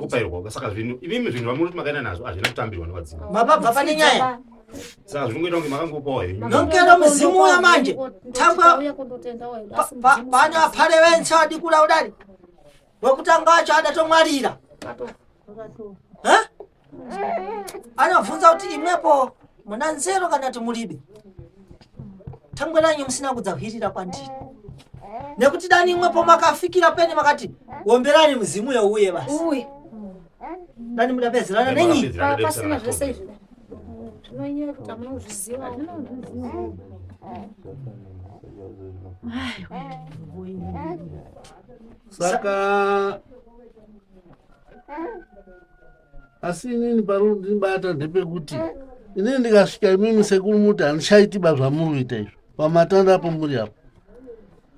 kubayirwa saka zvinhu ivimi zvinhu vamuti makaenda nazvo hazvina kutambirwa nevadzima mababva pane nyaya Saka zvingoita kunge makangopoyo. Nongera mzimu uya manje. Tamba bana aphale wense adikula udali. Wekutanga wacho adatomwalira. Ha? Anavunza kuti imwepo muna nzero kana kuti mulibe. Thangweranyu musina kudzahwirira kwandiri. Nekuti dani imwepo makafikira pene makati womberani mzimu ya uye basi. Uye. Dani mudapezerana nenyi. Pasina zvese izvi. Zvinoinyaya kuti amunozviziva. Saka asi inini parundibata ndepekuti inini ndikasvika imimi sekuru muti handichaitiba zvamunoita izvo pamatanda apo muri apo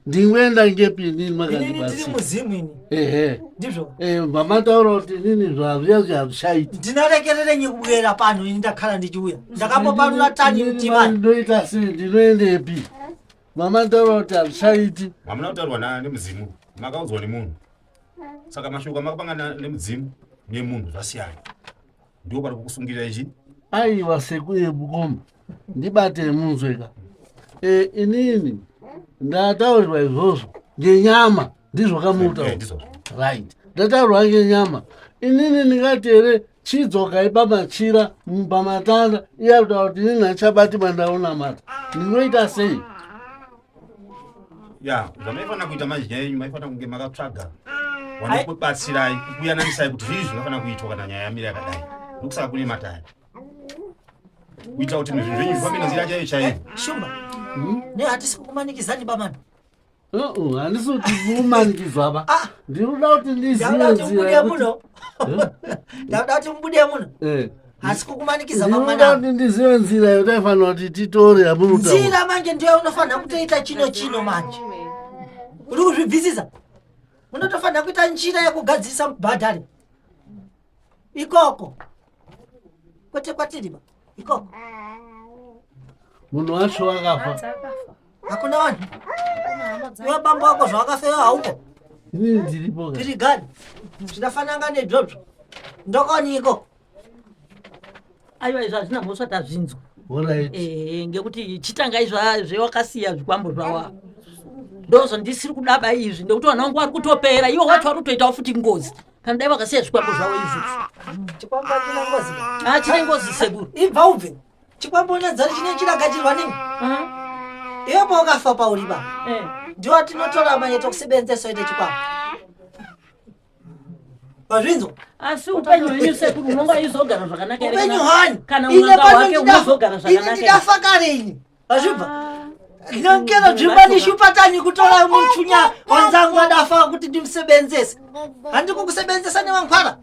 ndingoenda ngepi inini Inini ndiri makandibatsira muzimu ini. ehe Ndizvo. mamataura kuti inini zvazviyazvi hazvichaiti Ndinarekerere nyikubwera pano ini ndakhala ndichiuya. Ndakapopanura tani mtimani. ndinoita sei ndinoendepi mamataura kuti hazvichaiti Hamuna kutaurwa nemuzimu. Makaudzwa nemunhu. Saka mashoko makapangana nemuzimu nemunhu zvasiyana. Ndiko pari kukusungirira ichi. aiwa sekuye bukoma ndibate munzweka inini ndataurirwa izvozvo ngenyama ndizvo kamutaura right ndataurwa ngenyama inini ndingati here chidzokai pamachira pamatanda iye kutaura kuti inini handichabati bandaunamata ndinoita sei Ya, zvamaifana kuita manje nyaya yenyu maifana kunge makatsvaga wanokubatsirai kuyananisai kuti zvii zvinofanira kuitwa kana nyaya yamira yakadai. Ndokusaka kune mataya. Kuitira kuti zvinhu zvenyu zvifambe nenzira chaiyo chaiyo. Shumba. Ne hatisi kukumanikizani bamani. handisi kuti kumanikizwa apa ndinoda kuti ndizive nzira muno. Ndauda kuti mbude muno. Hasi kukumanikiza ndinoda bamana. kuti ndizive nzira yotaifanira kuti titore yamunutaura Nzira manje ndiyo unofanira kutoita chino manje. Uri kuzvibvisisa. Unotofanira kuita njira yekugadzirisa mubhadhari. Ikoko. Kwete kwatiriba. Ikoko. munhu wacho wakafa Hakuna vanhu. Iwe bambo wako zvawakafewa hauko. inini ndiripo Tiri gani. Zvinafananga nedvozvo. Ndokoniko. Aiwa izvo hazvina mhosva tazvinzwa. Alright. Ngekuti chitangai zvewakasiya zvikwambo zvava. Ndozvo ndisiri kudaba izvi ndekuti vanhu vangu vari kutopera iwo wacho vari kutoitawo futi ngozi. Kana dai vakasiya zvikwambo zvavo izvozvo. Chikwambo china ngozi. Chine ngozi sekuru. Ibva ubve. Chikwambo nedzari chine chiragadzirwa nini? Iwe paukafa pauriba. Ndiwo tinotora manje tokusebenzesa ite chikwambo. Pazvinzo. Asi upenyu hwenyu sekuru unonga izogara zvakanaka here Upenyu hani? kana unanga hwake unozogara zvakanaka. Ini ndafa kare ini. Pazvibva. Ndinokera dzimba ndishupatani kutora muntunya wanzangu adafa kuti ndimsebenzese. Handikukusebenzesa nevangwara.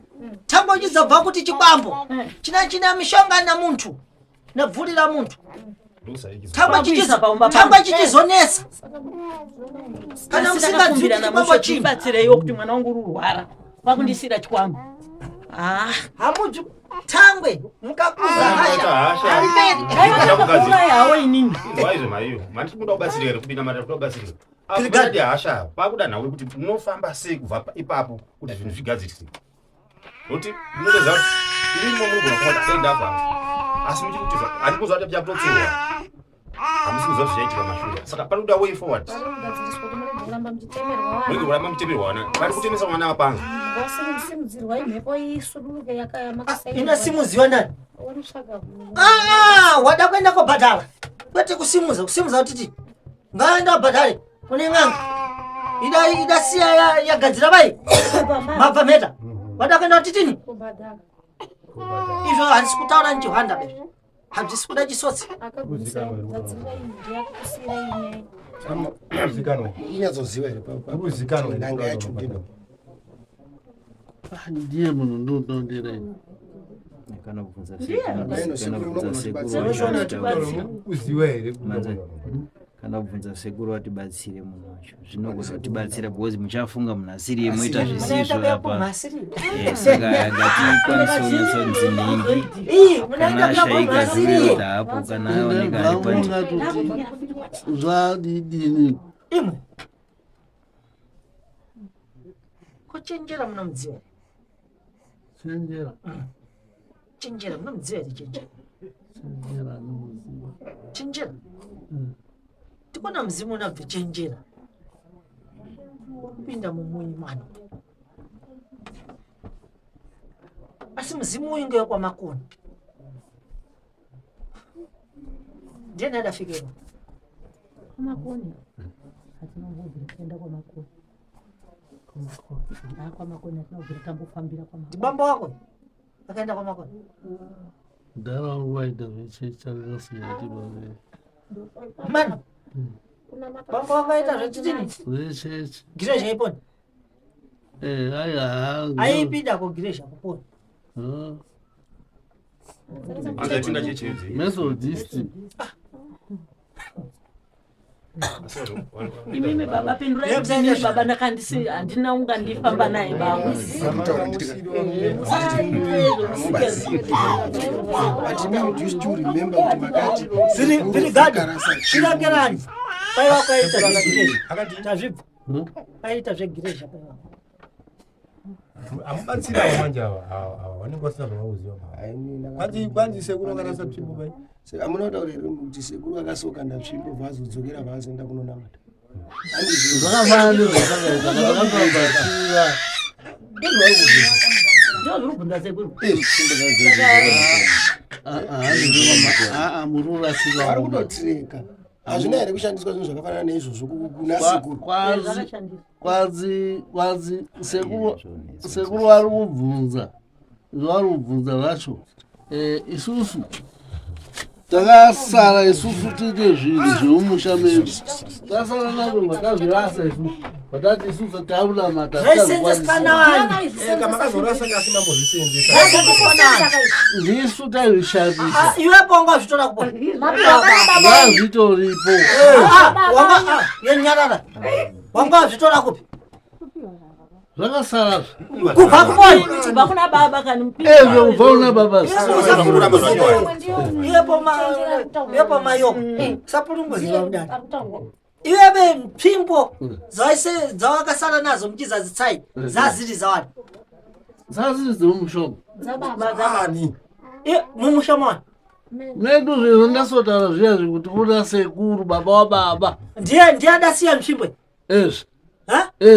Tambo chidzabva kuti chikwambo. China mishonga na muntu. Nabvurira muntu. Tamba chichizonesa. Kana musingakumbira namusho chibatsireyo kuti mwana wangu urwara. Kwakundisira chikwambo. Hamuju tangwe mukakuza hasha. Alipeni. Hayi yawo inini. Waize maiyo. Mandi kuda kubatsirira kupinda mari kuda kubatsirira. Akugadi hasha. Pakuda nawe kuti munofamba sei kubva ipapo kuti zvinhu zvigadzirwe. Kuti munozva kuti imo munogona kuona enda apa. Asi muchikuti andikuzva kuti apyaprotsewa. Hamisi kuzva zvichaitika mashure. Saka pari kuda way forward. Muri kuramba mutemerwa wana. Pari kutemesa mwana apanga. Simudzirwa imhepo isuduruke yakayamakasai. Ina simudziwa ndani? Wada kuenda kobhadhara. Kwete kusimuza kuti ngaenda bhadhare kune ng'anga. Ida siya yagadzira bai. Mabva meta. Wada kuenda kutitini? Kubhadhara. Izvo handisi kutaura nchiHwanda be. Handisi kuda chisotsi. Zikanwa. Inyazoziwa here papa. Kuzikanwa ndanga yacho ndino. Ndiye munhu ndondondera ini. Kana kubvunza kana kubvunza sekuru vatibatsire munhu wacho zvinogona kutibatsira because muchafunga munhu asiri yemuita zvisizvo apa saka ngatikwanisewo nyatsonziningi kana ashaika zvinoita hapo kana aoneka ari kwati zvadidini imwe kuchenjera muno mudziwa chenjera chenjera munomudziva here chenjera chenjera tikona muzimu unabve chenjera kupinda mumuni mwana asi muzimu uyu ngewekwamakoni ndiye adafikirwa kwamakoni hatinongobvira kuenda kwamakoni kwamakoni hatinobvira tambofambira kwamakoni bambo wako akaenda kwamakoni ntaraunda waita zvechechi akasiyati vaviri mani bambo wako aita zvechitini zvechechi gireja iponi aipida kugireja kuponi methodist imimi baba pindurai baba ndakandisi handina unga ndifamba naye baba zviri gadi shirakerani paiwako aita zvegireja tazvibva aita zvegireja paiwako amubatsirawo manje ava vanenge vasina zvavauziva kwanzi sekuru akarasa tsvimbo pai saka munotaura here kuti sekuru akasoka ndatsvimbo vazodzokera vaazoenda kunonamata zvakafanana nezvakaita ndakabatsira ndozvirikubvunza sekuru mururasika ari kutotireka hazvina here kushandiswa zvinhu zvakafanana neizvozvo kuna sekuru kwanzi sekuru ari kubvunza zvaari kubvunza zvacho isusu takasara isusu tiite zvinhu zvemumusha medu tasara nazvo vatazvirasa isusu vatati isusu taunamata ndisu taizvishandisa iwepo wanga zvitora kupona vazvitoripo yenyarara wanga zvitora kupi zvakasara kubva kuponi kubva kuna baba kani ezvo kubva kuna baba iwepo mayoko sapurunguziva mudani iweve mpfimbo dzawakasara nazo muchizadzitsai zaziri zawani zaziri dzemumushomo mumushomo wani medu zvezvo ndasotaura zviya zvekuti kuna sekuru baba wababa ndiye adasiya mpfimbo ezvi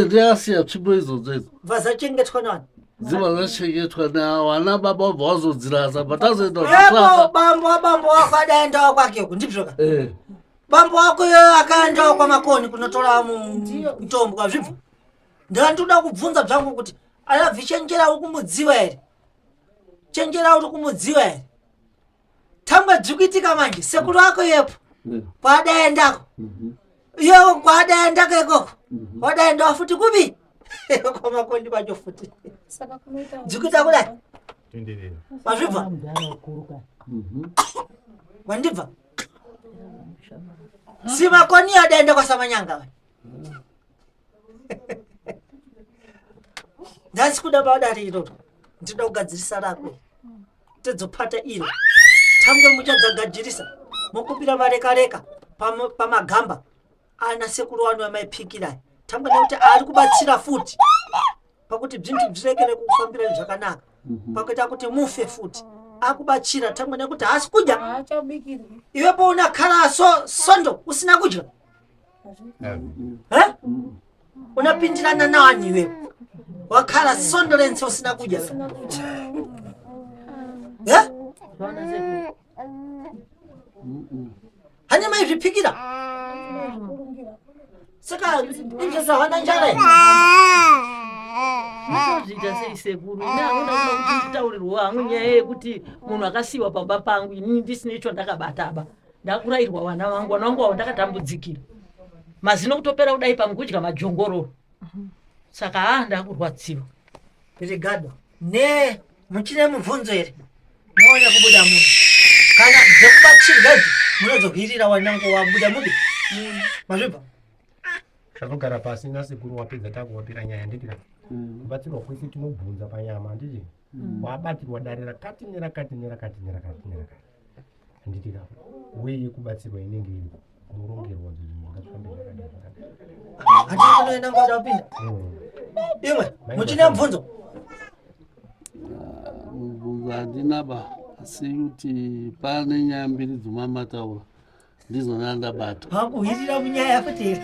ndiasiya tsvimbo idzodzo idzo vazachengetwa nani dziva zachengetwa nawana baba wabva wazodzirasa patazoenda bambo wako adaendawo kwakeku ndibzvoka bambo wako akaendawo kwamakoni kunotora mutombo kwazvibva ndandoda kubvunza bzvangu kuti anabvi chenjera uri kumudziwa here chenjera uri kumudziwa here tambwe dzikuitika manje sekuru ako yepo kwaadaendako iyo kwaadaendako ikoko wadaendawo futi kubi kwamakoni kwacho futi dzikuita kudai wazvibva wandibva si makoni adaenda kwasamanyanga we ndasi kuda baudari iroto ndinoda kugadzirisa rako tedzopata iro tambwe muchadzagadzirisa mukupira mareka pamagamba ana sekuru wanu wamaipikirai tambwe nekuti ari kubatsira futi pakuti bzvintu bzirekere kufambira zvakanaka pakuita kuti mufe futi akubatsira tambwe nekuti haasi kudya iwepo unakhala sondo usina kudya unapindirana nawani iwepo wakhala sondo lense usina kudya hani maizvipikira saka izvo zvavana njara zviita sei sekuru ine hauna kuda kuti nditaurirwa hamwe nyaya yekuti munhu akasiyiwa pamba pangu inini ndisina icho ndakabataba ndakurayirwa vana vangu wavo ndakatambudzikira mazino kutopera kudai pamukudya majongororo saka ndakurwadziwa pirigado ne muchine mubvunzo here muone kubuda munhu kana dzekubatsirwa idzi munodzohwirira wanangu wabuda mubi mazvibva takagara pasi nasekuru wapedza takuwapira nyaya ndikira kubatsirwa kwese tinobvunza panyama handiti wabatirwa dare rakati nerakati nerakati nerakati nerakati handitika weye kubatsirwa inenge iri murongerwa handikunoenda ngoda kupinda imwe muchine mubvunzo handinaba asi kuti pane nyaya mbiri dzomamataura ndizona ndabata hakuhirira munyaya kuti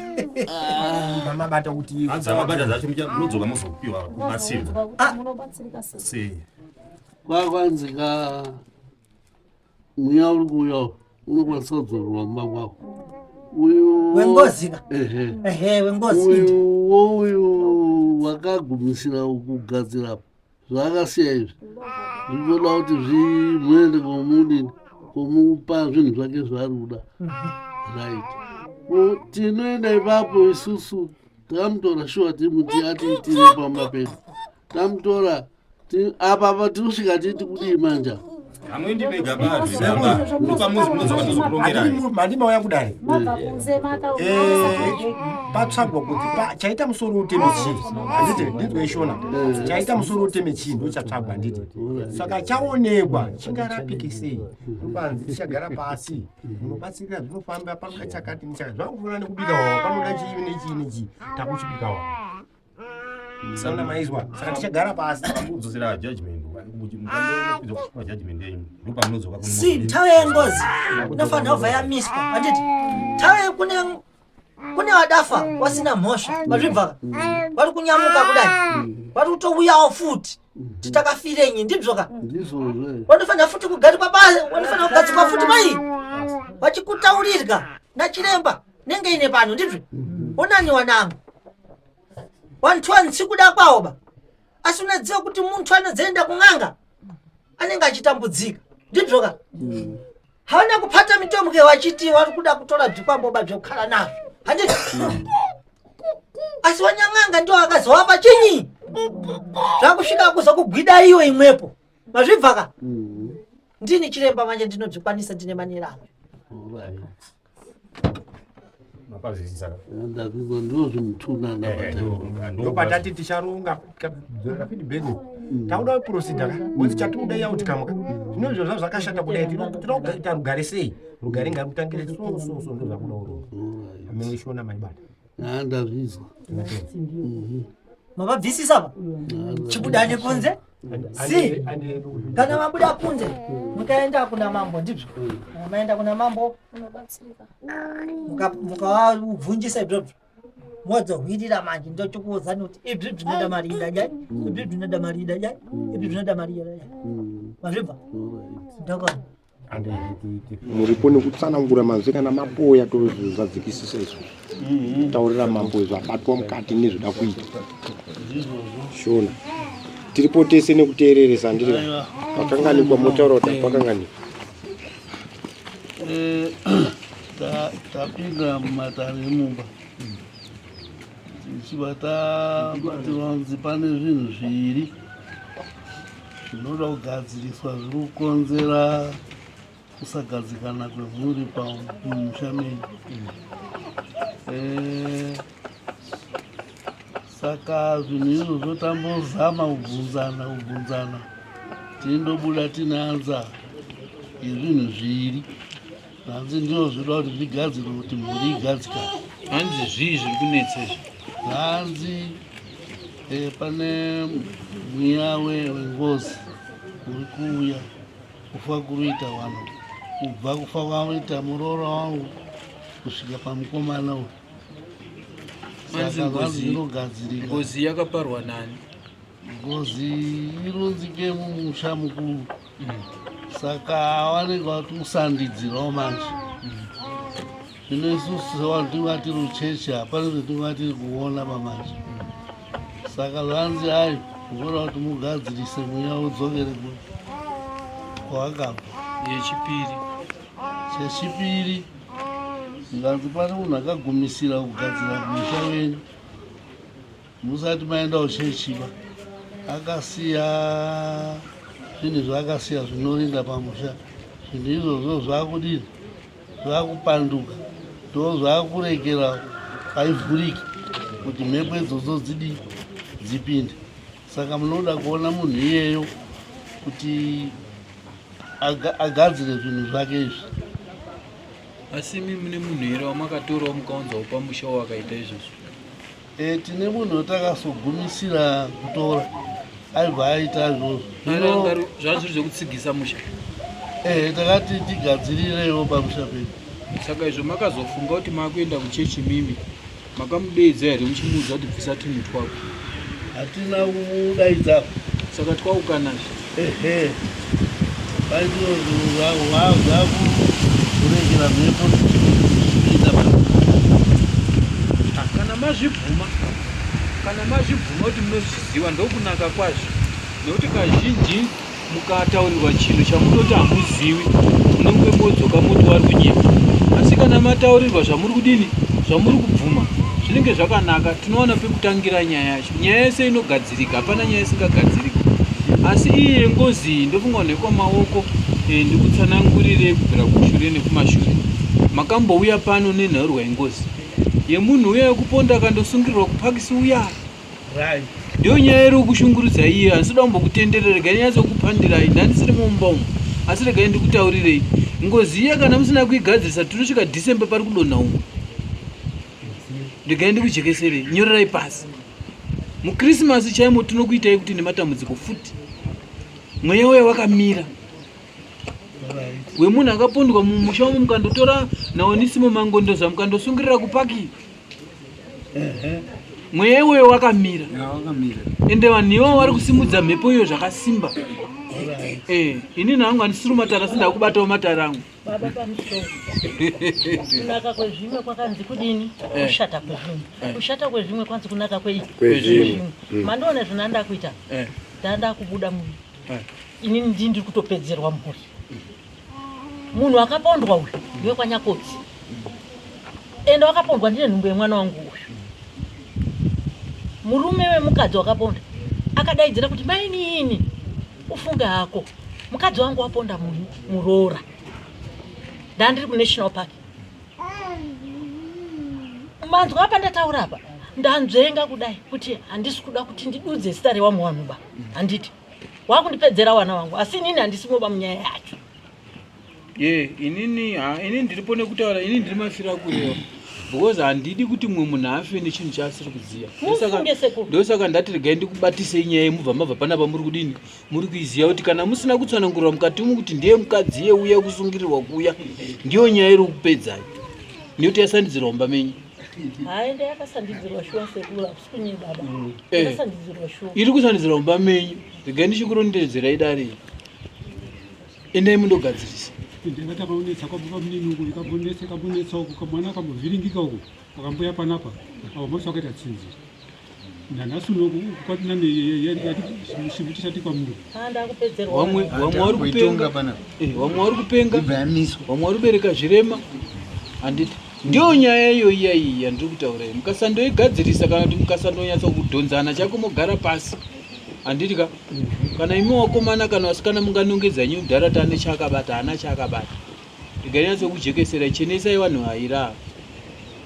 mamabata kuti adzamabata zacho munodzoka muzopiwa kubatsirwa sei kwakwanzika mweya uri kuuyawo unokwanisa kudzorerwa mumba mwako uyu wengozika wengozi uyu wakagumisira kugadzira zvakasiya izvi zvinoda kuti zvimuende komudini komupa zvinhu zvake zvaari kuda right tinoenda ipapo isusu takamutora shuwa timuti atiitire pamba pedu tamutora apa tinosvika titi kudii manja amwendi vega mandima uya kudai patsvagwa kuti chaita musoro uteme chii handiti ndinzweishona chaita musoro uteme chii ndo chatsvagwa handiti saka chaonekwa chingarapike sei upanzi tichagara pasi munobatsirira zvinofamba panoda chakati nechakati zvakufanana nekubikawo panoda chii nechii nechii takuchibikawo sauna maizwa saka tichagara pasi kudzosera judgment si nthawi yengozi inofanira kubva yamiswa handiti nthawi kune wadafa wasina mhosva mazvibva vari kunyamuka kudai vari kutouyawo futi titakafirenyi ndibzoka wanofanira futi kugadzikwa basi wanofanira kugadzikwa futi mai vachikutaurirwa nachiremba nenge ine pano ndibve onani wanangu wantu ntsikuda kwawo ba asi unadziwa kuti muntu anodzenda kung'anga anenge achitambudzika ndibzoka hawana kupata mitombo ke wachiti vari kuda kutora bzikwamboba zvekukhala nazvo handiti asi wanyang'anga ndio akazowapa chinyi zvakusvika kuzokugwida iwe imwepo mazvibvaka ndini chiremba manje ndinodzikwanisa ndine manera angu ndopatati ticharunga feedback tauda procedure wezi chatiuda yauti kamuka zvinozvo zvavo zvakashata kudai tinoita rugare sei rugare ngarutangire so ndo zvakuda urunga ameishona maibata ndazvizwa mababvisisa pa chibudane kunze si kana mabuda kunze mukaenda kuna mambo ndibvo maenda kuna mambo mukavabvunjisa izvozvo mozohwirira manje ndochikuudzani kuti ibvi zvinoda mari idajai ibvi zvinoda mari idajai ibvi zvinoda mari idajai mazvibva ndakona muripo nekutsanangura manzwi kana mapoya tozvadzikisisa izvo taurira mambo izvo abatwa mukati nezvoda kuita shona tiripo tese nekuteereresa ndiri pakanganikwa motaura kuti pakanganikwa tapinda mumatare emumba tichiva tabatirwa kunzi pane zvinhu zviri zvinoda kugadziriswa zviri kukonzera kusagadzikana kwemhuri pamusha menyu saka zvinhu izvozvo tambozama kubvunzana tindobuda tinaanza yezvinhu zviri hanzi ndizvo zvinoda kuti zvigadzirwe kuti mhuri igadzikane hanzi zvii zviri kunetsezvo hanzi pane mweya wengozi uri kuuya kufa kuruita vanhu kubva kufa kwanoita muroora wangu kusvika pamukomana uyu saka zvinogadzirika ngozi yakaparwa nani ngozi irunzike mumusha mukuru saka wanenge wati usandidzirawo manje zvino isusu sevanhu tinga tiri uchechi hapana zvetinga tiri kuona pamanje saka zvanzi hayi zvoda kuti mugadzirise mweya udzokere kwawakabva chechipiri nganzi pane munhu akagumisira kugadzira musha wenyu musati maenda uchechiva akasiya zvinhu zvaakasiya zvinorinda pamusha zvinhu izvozvo zvakudini zvakupanduka ndo zvakuregera haivhuriki kuti mhepo idzodzo dzipinde saka munoda kuona munhu iyeyo kuti agadzire zvinhu zvake izvi asi imi mune munhu here wamakatorawo mukaunzawo pamusha wakaita izvozvo tine munhu watakazogumisira kutora aibva aita izvozvo. Zvazviri zvekutsigisa musha. Takati tigadzirirewo pamusha pedu. Saka izvo makazofunga kuti makuenda kuchechi mimi makamudeedza here muchimuudza kuti bvisa tunhu twako? Hatina kumudaidza. Saka twaukanazve. Zvakuregera mhepo tichiita kana mazvibvuma kuti munozviziva ndokunaka kwazvo, nekuti kazhinji mukataurirwa chinhu chamunoti hamuzivi munenge modzoka moti wari kunyepa. Asi kana mataurirwa zvamuri kudini, zvamuri kubvuma, zvinenge zvakanaka. Tinoona pekutangira nyaya yacho. Nyaya yese inogadzirika, hapana nyaya isingagadzirika. Asi iye ngozi iyi ndofunga nekwamaoko ndikutsanangurire kubvira kushure nekumashure. Makambouya pano nenhorwa yengozi yemunhu uya yekuponda akandosungirirwa kupakisi uya. Ndiyo nyaya iri kushungurudza iye. Handisida kumbokutenderera, regai nyatsokupandirai, ndandisiri mumba umu. Asi regai ndikutaurirei, ngozi iya kana musina kuigadzirisa tinosvika Dhisemba pari kudonha umwe. Regai ndikujekeserei, nyorerai pasi. Mukrisimasi chaimo tinokuitai kuti nematambudziko futi. Mweya uya wakamira. Wemunhu akapondwa mumusha umu mukandotora naonisimo mangondoza mukandosungirira kupaki. Mweya uya wakamira. Ende vanhu ivo vari kusimudza mhepo iyo zvakasimba. Ini nangu handisiri matara, sinda kubatawo matara angu. Baba pamusoro. Kunaka kwezvimwe kwakanzi kudini? Kushata kwezvimwe. Kushata kwezvimwe kwanzi kunaka kwezvimwe. Mandoona zvinanda kuita. Ndanda kubuda muri. Inini ndiri kutopedzerwa muri. Munhu akapondwa uyu ndiwe kwanyakotsi. Ende wakapondwa ndine nhumbu yemwana wangu uyu. Murume wemukadzi wakaponda akadaidzira kuti mainini ufunge hako, mukadzi wangu waponda muroora, ndandiri kuNational Park. Manzwa apa ndataura apa ndanzvenga kudai kuti handisi kuda kuti ndidudze zita rewamuwanuba. Handiti wakundipedzera wana wangu, asi inini handisimoba munyaya yacho. Inini ndiripo nekutaura, inini ndiri mafira kurewa. Because handidi kuti mumwe munhu afe nechinhu chaasiri kuziya. Ndosaka ndati regai ndikubatisei nyaya yemubva mabva panapa muri kudini, muri kuiziya kuti kana musina kutsanangurira mukati umu kuti ndiye mukadzi yeuya kusungirirwa kuuya, ndiyo nyaya iri kupedzai. Nekuti yasandidzirwa mumba menyu. Haende yakasandidzirwa shuwa sekula, usikunye baba. Yakasandidzirwa shuwa. Iri kusandidzirwa mumba menyu. Regai ndichikurondedzerai dare. Endai mundogadzirisa. Ndakatapaunetsa kwabva munini uko ikabonetsa uko kamwana akambovhiringika uko akamboya panapa avo mose wakaita tsinzira nanhasi unoku kwatina chimuti chati kwamuri vamwe vari kupenga, vamwe vari kupenga, vamwe vari kubereka zvirema. Handiti ndiyo nyaya iyo iya iyi yandiri kutaurai. Mukasandoigadzirisa kana kuti mukasandonyatsa kudhonzana chako mogara pasi. Handiti kana imi wakomana kana wasikana munganongedza nyu dharata ane chakabata, hana chakabata. Ndikanyatsa kujekesera chenesai vanhu haira.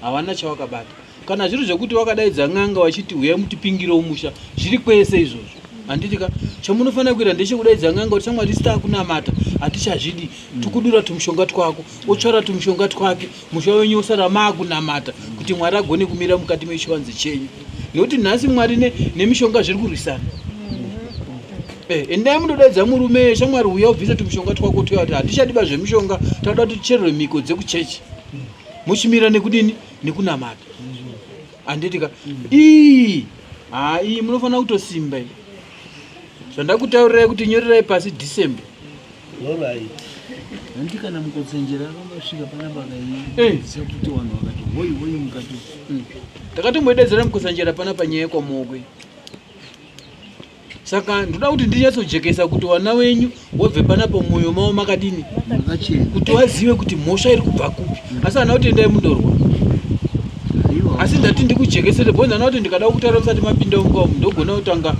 Havana chawakabata. Kana zviri zvekuti wakadaidza ng'anga wachiti uyai mutipingire umusha, zviri kwese izvozvo. Handiti chamunofanira kuita ndechekudaidza ng'anga kuti shamwari tisita kunamata, hatichazvidi, tukudura tumushonga twako, otsvara tumushonga twake, musha wenyu osara maakunamata kuti Mwari agone kumira mukati mechivanze chenyu. Nekuti nhasi Mwari nemishonga zviri kurwisana. Endai mundodaidza murume, shamwari uya ubvise tumushonga twako toya kuti hatichadiba zvemishonga, toda kuti ticherere mhiko dzekuchechi. Muchimira nekudini? Nekunamata. Handiti iyi munofanira kutosimba iyi. Zvandakutaurirai kuti nyorerai pasi Dhisemba. Handiti kana mukotsenjera akambasvika panapa kaisa kuti vanhu vakati hoi mukati. Takatomboidedzera mukotsenjera panapa nyaya kwamaoko. Saka ndoda kuti ndinyatsojekesa kuti vana venyu wabve panapa mwoyo mavo makadini, kuti wazive kuti mhosva iri kubva kupi. Asi hana kuti endai mundorwa. Asi ndati ndikujekesere bonzi hana kuti ndikada kutaura musati mapinda mumba umu ndogona kutanga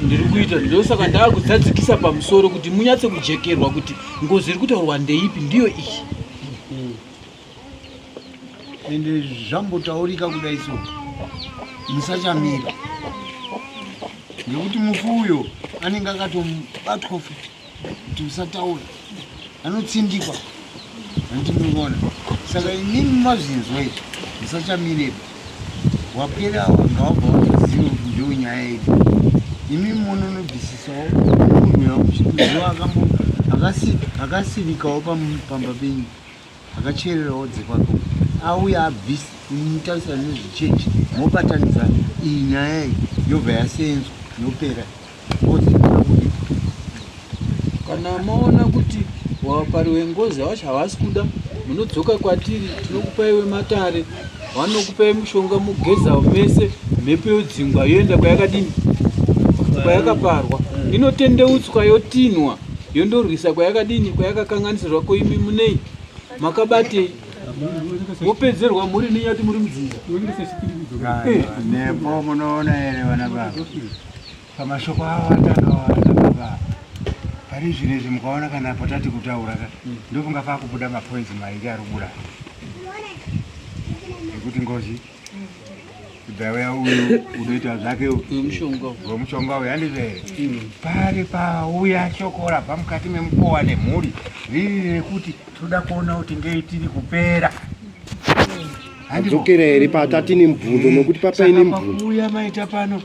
ndiri kuita. Ndosaka ndakudzadzikisa pamusoro kuti munyatse kujekerwa kuti ngozi iri kutaurwa ndeipi, ndiyo iyi. Ende zvambotaurika kudai so musachamira, nekuti mufu uyo anenge akatobatwa futi kuti usataura, anotsindikwa. Handiti munoona. Saka inini mazinzwa izvi musachamirepo. Wapera ngawabva wakaziva kuti ndiyo nyaya yedu. imi munonobvisisawo akasirikawo pamba penyu akachererawo dzekwako auya abvisi mutarisana nezvechechi mobatanidza iyi nyaya iyi yobva yasenzwa yopera kana maona kuti wapariwe ngozi havasi kuda munodzoka kwatiri tinokupaiwe matare vanokupai mushonga mugeza mese mhepo yodzingwa yoenda kwayakadini kwayakaparwa inotendeutswa yotinhwa yondorwisa kwayakadini kwayakakanganisirwa koimi munei makabatei mopedzerwa muri nenyati muri mudzinza nepo munoona here vana baba pamashoko awandakawanda baba pari zvinezvi mukaona kana patati kutaura ndokunga pakubuda mapoinzi mairi ari kubuda ekuti ngozi ibvauya uyu unoita zvake ngomushonga uyu handizvere pari pauya shoko rabva mukati memukowa nemhuri riri rekuti toda kuona kuti ngei tiri kupera adzokera here patatini mubvunzo nokuti papaine mubvunzo pakuuya maita pano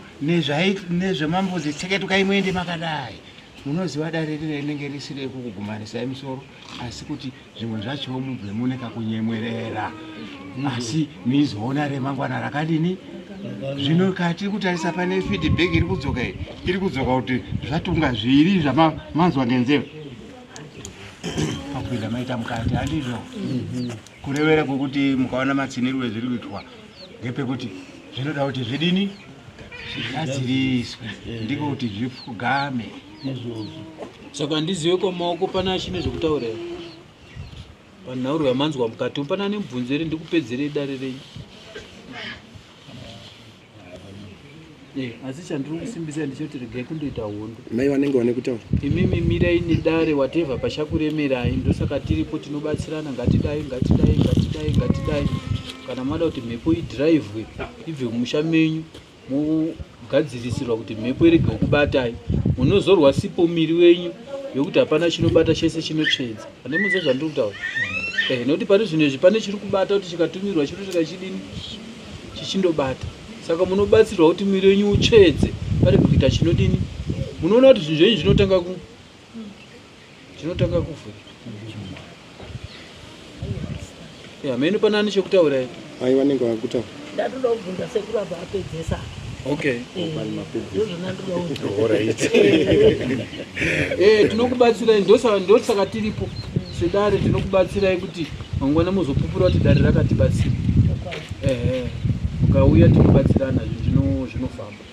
nezvemambudzi tseketukai muende makadai munoziva dare riri rinenge risiri kukugumanisai musoro asi kuti zvimwe zvacho mubve mune kakunyemwerera asi mizoona remangwana rakadini zvino katiri kutarisa pane feedback iri kudzoka iyi iri kudzoka kuti zvatunga zviri zvamanzwa ngenzeve pakupinda maita mukati handizvo kurevera kwekuti mukaona matsinirwe zviri kuitwa ngepekuti zvinoda kuti zvidini zvigadziriswe ndiko kuti zvipfugame saka handizive kwamaoko pana chine zvokutaurira panhauro yamanzwa mukati pana nemubvunzo ere ndikupedzerei dare renyu asi chandiri kusimbisa ndichoti regai kundoita hondo mai vanenge vane kutaura imimi mirai nedare watevha pachakuremerai ndosaka tiripo tinobatsirana ngatidai kana mada kuti mhepo idhiraivhwe ibve kumusha menyu mugadzirisirwa kuti mhepo irege kubatai munozorwa sipo miri wenyu yokuti hapana chinobata chese chinotsvedza pane muze zvandiri kutaura nokuti pane zvinezvi pane chiri kubata kuti chikatumirwa chirosvika chidini chichindobata saka munobatsirwa kuti miri wenyu utsvedze parege kuita chinodini munoona kuti zvinhu zvenyu zvinotanga kuvhura hamene pana ane chekutaura mai vanenge vakutaura ndatoda kubvunza sekuru abva apedzesa okay ndozvona tinokubatsirai ndosaka tiripo sedare tinokubatsirai kuti mangwana muzopupura kuti dare rakatibatsira ukauya tinobatsirana zvinofamba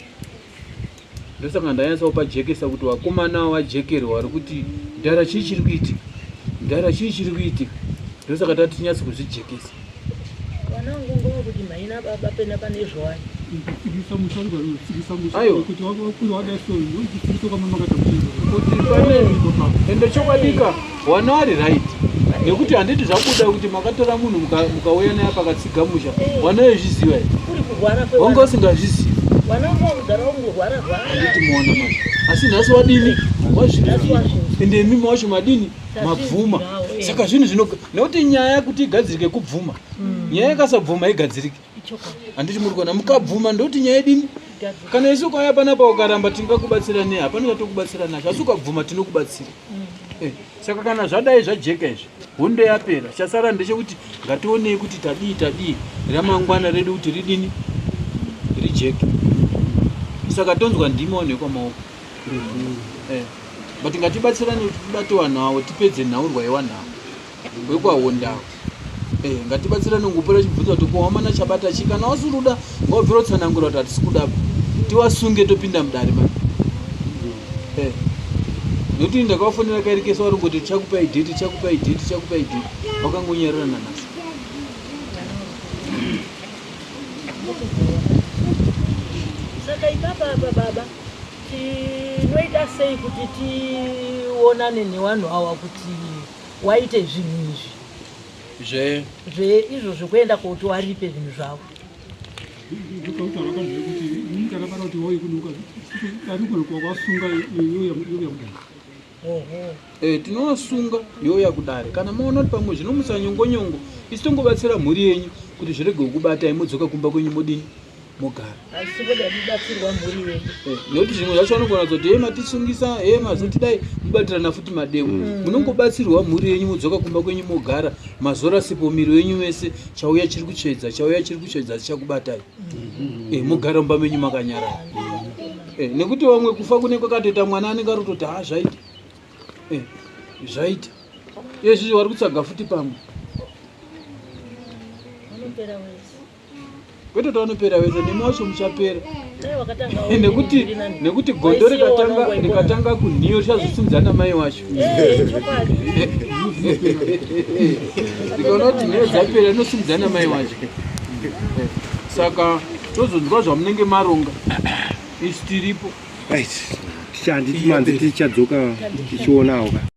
ndosaka ndanyatsakupa jekesa kuti vakomana vajekerwa vari kuti ndara chii chiri kuitika ndosaka tati tinyatsi kuzvijekesa vanangu ngova kuti maina baba pena pane zvowai kuti pane ende chokwadika wana vari right nekuti handiti zvabuda kuti makatora munhu mukauya naye pakatsigamusha wana vezviziva wanga usingazvizivi handiti muona mani asi nhasi wadini wazviziva ende mimi wacho madini mabvuma saka zvinhu nekuti nyaya kuti igadzirike kubvuma nyaya ikasabvuma igadzirike handiti muri kuona mukabvuma ndokuti nyaya idini kana isu kwaya panapa ukaramba tingakubatsira hapana chatokubatsira nacho asi ukabvuma tinokubatsira saka kana zvadai zvajeka izvi hondo yapera chasara ndechekuti ngationei kuti tadii ramangwana redu kuti ridini rijeke saka tonzwa ndima wanekwa maoko but ngatibatsirane kuti tibate wanhu avo tipedze nhaurwa yewanhavo wekwahondawo ngatibatsirane ngupera chibvunza kuti wamana chabata chi kana wasuruda wabvira utsanangura kuti hatisi kudaba tiwasunge topinda mudare mani nokuti ndakawafonera kairikesa vari ngoti chakupai dheti wakangonyararana nasi saka ipapa apa baba tinoita sei kuti tionane nevanhu ava kuti waite zvinhu izvi izvo zvekuenda kuti waripe zvinhu zvavo tinowasunga yoya kudare kana maona kuti pamwe zvinomusa nyongonyongo isi tongobatsira mhuri yenyu kuti zvirege kukubatai modzoka kumba kwenyu modini mogara. asi boda dibatsirwa mhuri yedu. Nokuti zvimwe zvacho vanogona kuzoti hema tisungisa hema zotidai mubatirana futi mademo. Munongobatsirwa mhuri yenyu mudzoka kumba kwenyu mogara mazora sipo miri yenyu mese chauya chiri kutsvedza chichakubatai. Mogara mumba menyu makanyarara. Nekuti vamwe kufa kune kwakatoita mwana anenge arototi zvaita. Zvaita. Izvi vari kutsaga futi pamwe. Kwetoti vanopera wese nemo wacho muchapera. Nekuti gondo rikatanga kunhiyo richazosumdzana mai wacho. Rikaona kuti nhiyo dzapera rinosumdzana mai wacho. Saka tozonzwa zvamunenge maronga. Isi tiripo. Tichadzoka tichionawo.